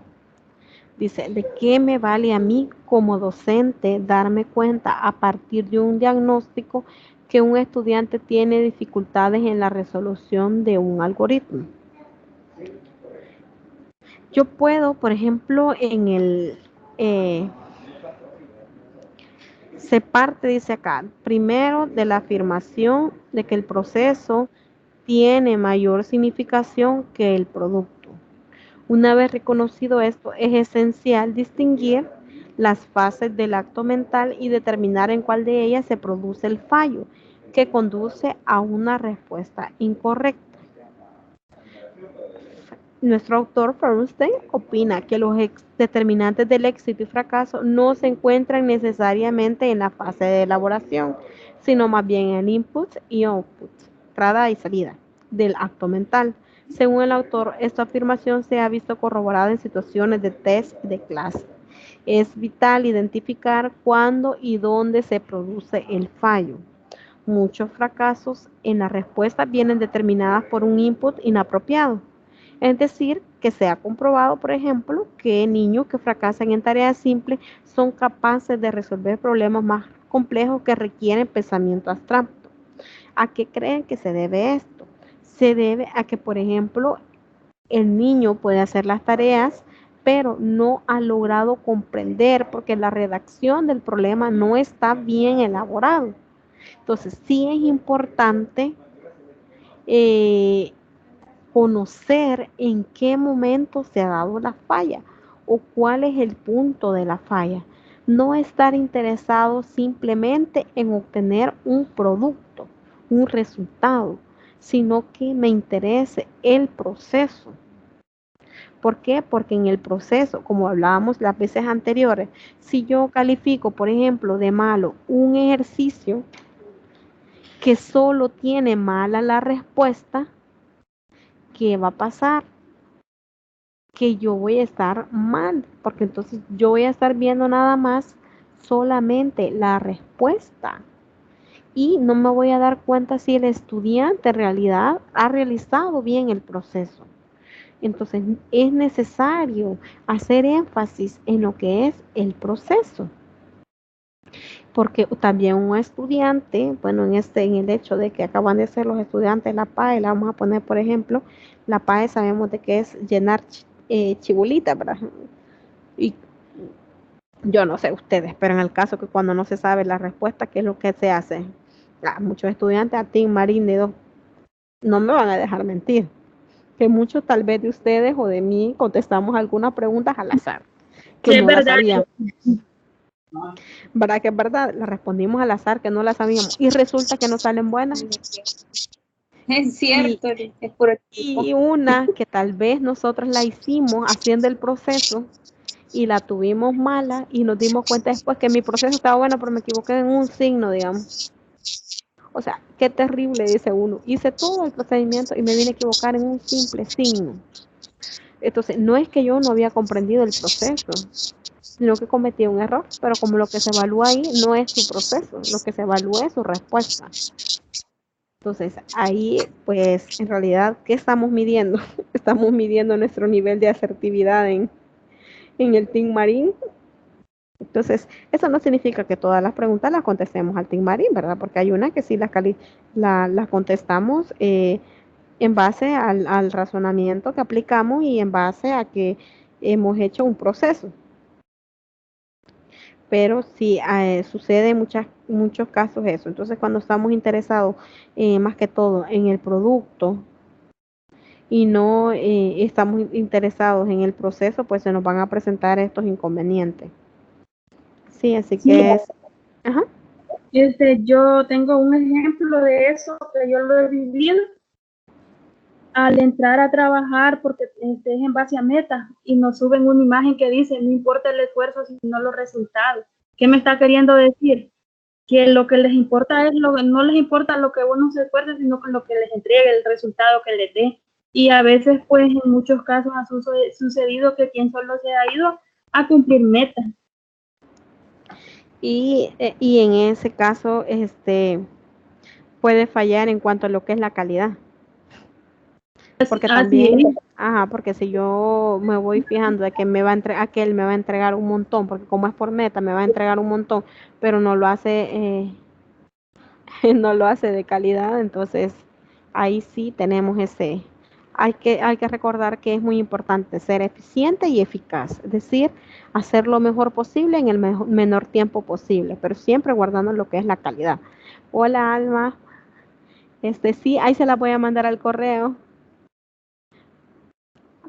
dice, ¿de qué me vale a mí como docente darme cuenta a partir de un diagnóstico que un estudiante tiene dificultades en la resolución de un algoritmo? Yo puedo, por ejemplo, se parte, dice acá, primero de la afirmación de que el proceso tiene mayor significación que el producto. Una vez reconocido esto, es esencial distinguir las fases del acto mental y determinar en cuál de ellas se produce el fallo que conduce a una respuesta incorrecta. Nuestro autor Feinstein opina que los determinantes del éxito y fracaso no se encuentran necesariamente en la fase de elaboración, sino más bien en el input y output, entrada y salida del acto mental. Según el autor, esta afirmación se ha visto corroborada en situaciones de test de clase. Es vital identificar cuándo y dónde se produce el fallo. Muchos fracasos en la respuesta vienen determinadas por un input inapropiado. Es decir, que se ha comprobado, por ejemplo, que niños que fracasan en tareas simples son capaces de resolver problemas más complejos que requieren pensamiento abstracto. ¿A qué creen que se debe esto? Se debe a que, por ejemplo, el niño puede hacer las tareas, pero no ha logrado comprender porque la redacción del problema no está bien elaborado. Entonces, sí es importante conocer en qué momento se ha dado la falla o cuál es el punto de la falla. No estar interesado simplemente en obtener un producto, un resultado, sino que me interese el proceso. ¿Por qué? Porque en el proceso, como hablábamos las veces anteriores, si yo califico, por ejemplo, de malo un ejercicio que solo tiene mala la respuesta, ¿qué va a pasar? Que yo voy a estar mal, porque entonces yo voy a estar viendo nada más solamente la respuesta y no me voy a dar cuenta si el estudiante en realidad ha realizado bien el proceso. Entonces es necesario hacer énfasis en lo que es el proceso. Porque también un estudiante, bueno, en el hecho de que acaban de ser los estudiantes la PAE, la vamos a poner por ejemplo, la PAE sabemos de que es llenar chibolitas, ¿verdad? Y yo no sé ustedes, pero en el caso que cuando no se sabe la respuesta, ¿qué es lo que se hace? Muchos estudiantes a Team Marín no me van a dejar mentir, que muchos tal vez de ustedes o de mí contestamos algunas preguntas al azar, que no las sabíamos. ¿Verdad que es verdad? La respondimos al azar, que no la sabíamos, y resulta que no salen buenas. Es cierto, es puro equipo. Y una que tal vez nosotros la hicimos haciendo el proceso y la tuvimos mala y nos dimos cuenta después que mi proceso estaba bueno, pero me equivoqué en un signo, digamos. O sea, qué terrible, dice uno. Hice todo el procedimiento y me vine a equivocar en un simple signo. Entonces, no es que yo no había comprendido el proceso, sino que cometí un error, pero como lo que se evalúa ahí no es su proceso, lo que se evalúa es su respuesta. Entonces, ahí, pues, en realidad, ¿qué estamos midiendo? Estamos midiendo nuestro nivel de asertividad en el Team Marín. Entonces, eso no significa que todas las preguntas las contestemos al Team Marín, ¿verdad? Porque hay una que sí las contestamos en base al razonamiento que aplicamos y en base a que hemos hecho un proceso. Pero sí sucede en muchos casos eso. Entonces, cuando estamos interesados más que todo en el producto y no estamos interesados en el proceso, pues se nos van a presentar estos inconvenientes. Sí, así que es... Ajá. Yo tengo un ejemplo de eso que yo lo he vivido al entrar a trabajar porque es en base a metas y nos suben una imagen que dice no importa el esfuerzo sino los resultados. ¿Qué me está queriendo decir? Que lo que les importa es no les importa lo que uno se esfuerce, sino con lo que les entregue, el resultado que les dé. Y a veces, pues, en muchos casos ha sucedido que quien solo se ha ido a cumplir metas. Y en ese caso, puede fallar en cuanto a lo que es la calidad. Porque también, porque si yo me voy fijando de que aquel me va a entregar un montón, porque como es por meta, me va a entregar un montón, pero no lo hace, no lo hace de calidad, entonces ahí sí tenemos hay que recordar que es muy importante ser eficiente y eficaz, es decir, hacer lo mejor posible en el menor tiempo posible, pero siempre guardando lo que es la calidad. Hola Alma, sí, ahí se la voy a mandar al correo.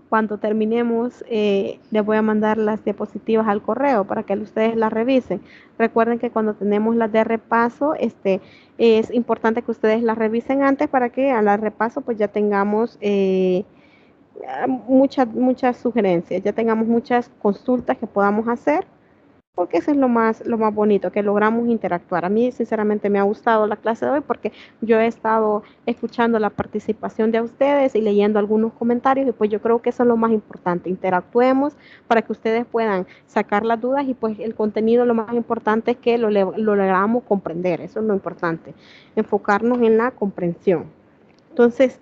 Cuando terminemos, les voy a mandar las diapositivas al correo para que ustedes las revisen. Recuerden que cuando tenemos las de repaso, es importante que ustedes las revisen antes para que a la repaso pues ya tengamos muchas sugerencias, ya tengamos muchas consultas que podamos hacer, porque eso es lo más bonito, que logramos interactuar. A mí, sinceramente, me ha gustado la clase de hoy porque yo he estado escuchando la participación de ustedes y leyendo algunos comentarios y pues yo creo que eso es lo más importante, interactuemos para que ustedes puedan sacar las dudas y pues el contenido lo más importante es que lo logramos comprender, eso es lo importante, enfocarnos en la comprensión. Entonces,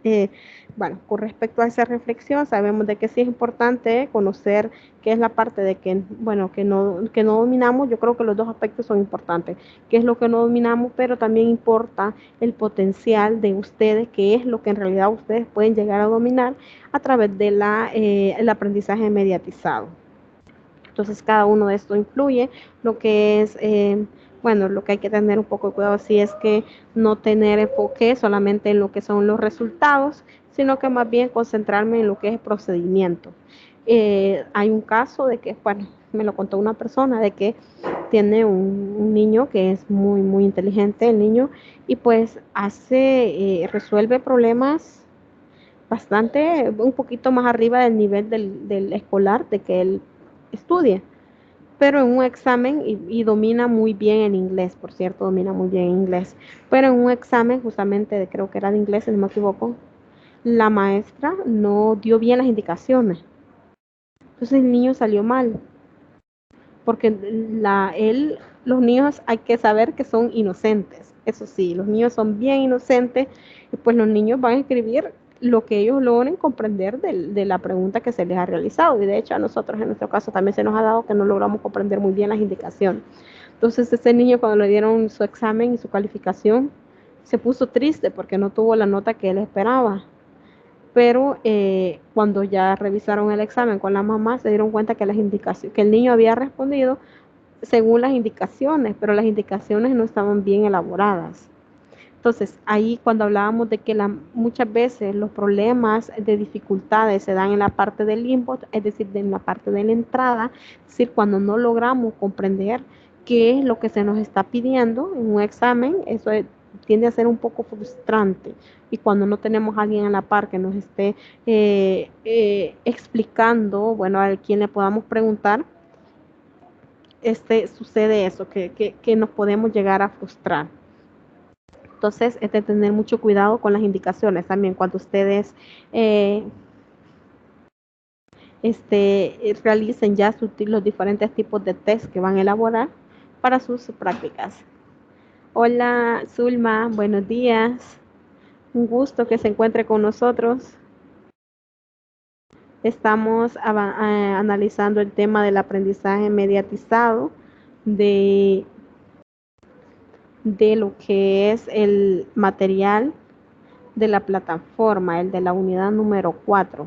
bueno, con respecto a esa reflexión, sabemos de que sí es importante conocer qué es la parte de que, bueno, que no dominamos. Yo creo que los dos aspectos son importantes, qué es lo que no dominamos, pero también importa el potencial de ustedes, qué es lo que en realidad ustedes pueden llegar a dominar a través de el aprendizaje mediatizado. Entonces, cada uno de estos influye, lo que es, bueno, lo que hay que tener un poco de cuidado si es que no tener enfoque solamente en lo que son los resultados, sino que más bien concentrarme en lo que es el procedimiento. Hay un caso de que, bueno, me lo contó una persona de que tiene un niño que es muy, muy inteligente, el niño, y pues resuelve problemas bastante, un poquito más arriba del nivel del escolar de que él estudie, pero en un examen, y domina muy bien el inglés, por cierto, domina muy bien inglés, pero en un examen justamente, creo que era de inglés, si no me equivoco, la maestra no dio bien las indicaciones, entonces el niño salió mal, porque los niños hay que saber que son inocentes, eso sí, los niños son bien inocentes, y pues los niños van a escribir lo que ellos logren comprender de la pregunta que se les ha realizado, y de hecho a nosotros en nuestro caso también se nos ha dado que no logramos comprender muy bien las indicaciones. Entonces ese niño cuando le dieron su examen y su calificación, se puso triste porque no tuvo la nota que él esperaba, pero cuando ya revisaron el examen con la mamá se dieron cuenta que las indicaciones, que el niño había respondido según las indicaciones, pero las indicaciones no estaban bien elaboradas. Entonces, ahí cuando hablábamos de que muchas veces los problemas de dificultades se dan en la parte del input, es decir, en la parte de la entrada, es decir, cuando no logramos comprender qué es lo que se nos está pidiendo en un examen, eso tiende a ser un poco frustrante. Y cuando no tenemos a alguien a la par que nos esté explicando, bueno, a quien le podamos preguntar, sucede eso, que nos podemos llegar a frustrar. Entonces, es de tener mucho cuidado con las indicaciones también cuando ustedes realicen ya los diferentes tipos de test que van a elaborar para sus prácticas. Hola, Zulma, buenos días. Un gusto que se encuentre con nosotros. Estamos analizando el tema del aprendizaje mediatizado de lo que es el material de la plataforma, el de la unidad número 4.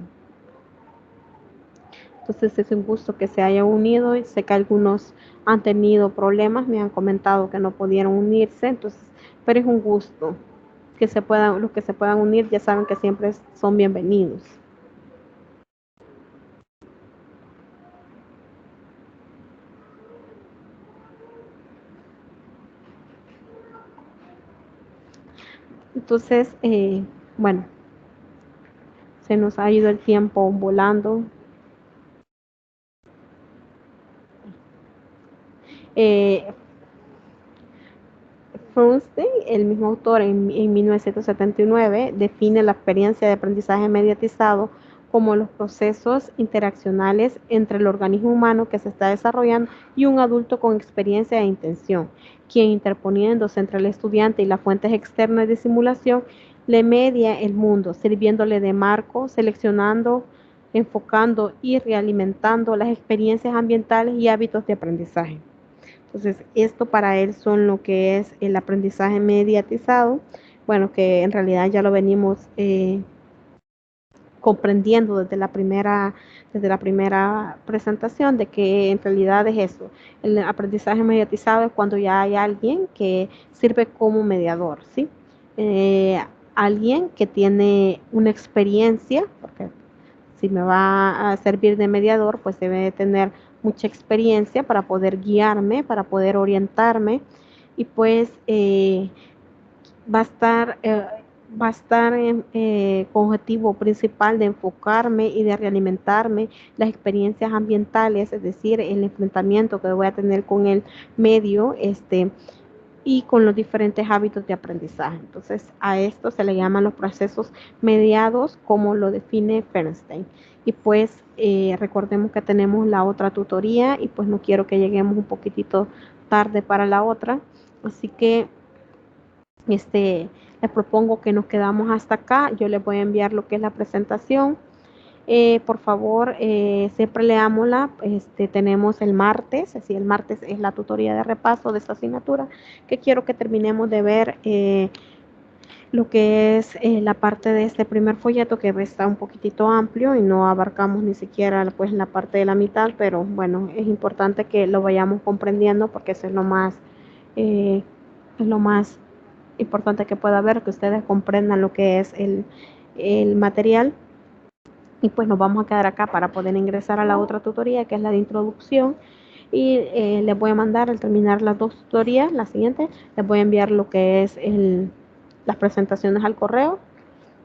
Entonces es un gusto que se haya unido y sé que algunos han tenido problemas, me han comentado que no pudieron unirse, entonces, pero es un gusto que los que se puedan unir ya saben que siempre son bienvenidos. Entonces, bueno, se nos ha ido el tiempo volando. Frohnstein, el mismo autor, en 1979, define la experiencia de aprendizaje mediatizado como los procesos interaccionales entre el organismo humano que se está desarrollando y un adulto con experiencia e intención, quien interponiéndose entre el estudiante y las fuentes externas de simulación, le media el mundo, sirviéndole de marco, seleccionando, enfocando y realimentando las experiencias ambientales y hábitos de aprendizaje. Entonces, esto para él son lo que es el aprendizaje mediatizado, bueno, que en realidad ya lo venimos comprendiendo desde la primera presentación de que en realidad es eso. El aprendizaje mediatizado es cuando ya hay alguien que sirve como mediador, ¿sí? Alguien que tiene una experiencia, porque si me va a servir de mediador, pues debe de tener mucha experiencia para poder guiarme, para poder orientarme y pues va a estar va a estar con objetivo principal de enfocarme y de realimentarme las experiencias ambientales, es decir, el enfrentamiento que voy a tener con el medio, y con los diferentes hábitos de aprendizaje. Entonces, a esto se le llaman los procesos mediados, como lo define Feinstein. Y pues recordemos que tenemos la otra tutoría y pues no quiero que lleguemos un poquitito tarde para la otra. Así que les propongo que nos quedamos hasta acá. Yo les voy a enviar lo que es la presentación. Por favor, siempre leámosla. Tenemos el martes, así el martes es la tutoría de repaso de esta asignatura, que quiero que terminemos de ver lo que es la parte de este primer folleto, que está un poquitito amplio y no abarcamos ni siquiera pues la parte de la mitad, pero bueno, es importante que lo vayamos comprendiendo porque eso es lo más importante que pueda haber, que ustedes comprendan lo que es el material. Y pues nos vamos a quedar acá para poder ingresar a la otra tutoría, que es la de introducción. Y les voy a mandar, al terminar las dos tutorías, la siguiente, les voy a enviar lo que es las presentaciones al correo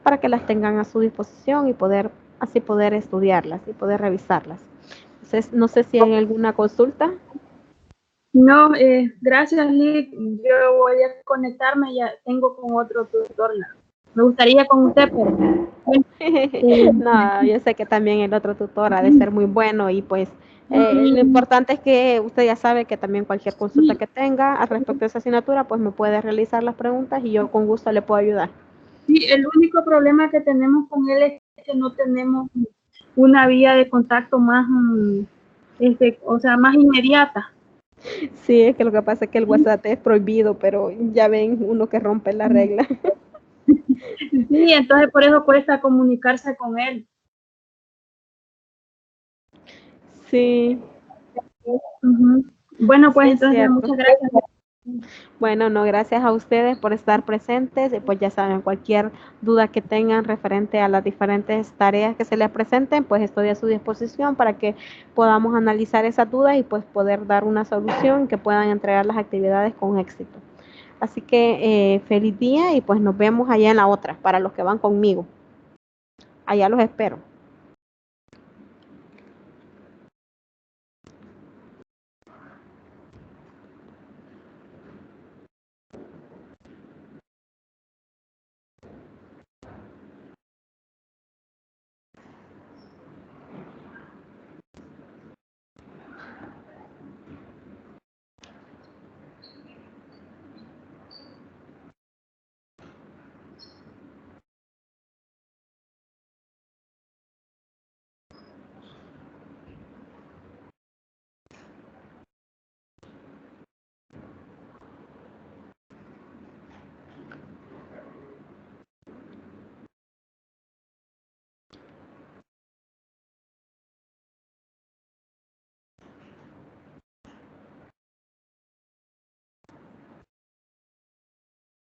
para que las tengan a su disposición y así poder estudiarlas y poder revisarlas. Entonces, no sé si hay alguna consulta. No, gracias, Liz. Yo voy a conectarme, ya tengo con otro tutor. Me gustaría con usted, pero... No, yo sé que también el otro tutor ha de ser muy bueno y pues lo importante es que usted ya sabe que también cualquier consulta que tenga al respecto de esa asignatura, pues me puede realizar las preguntas y yo con gusto le puedo ayudar. Sí, el único problema que tenemos con él es que no tenemos una vía de contacto más, o sea, más inmediata. Sí, es que lo que pasa es que el WhatsApp es prohibido, pero ya ven uno que rompe la regla. Sí, entonces por eso cuesta comunicarse con él. Sí. Bueno, pues Sí, entonces muchas gracias. Bueno, no, gracias a ustedes por estar presentes. Pues ya saben, cualquier duda que tengan referente a las diferentes tareas que se les presenten, pues estoy a su disposición para que podamos analizar esas dudas y pues poder dar una solución que puedan entregar las actividades con éxito. Así que feliz día y pues nos vemos allá en la otra, para los que van conmigo. Allá los espero.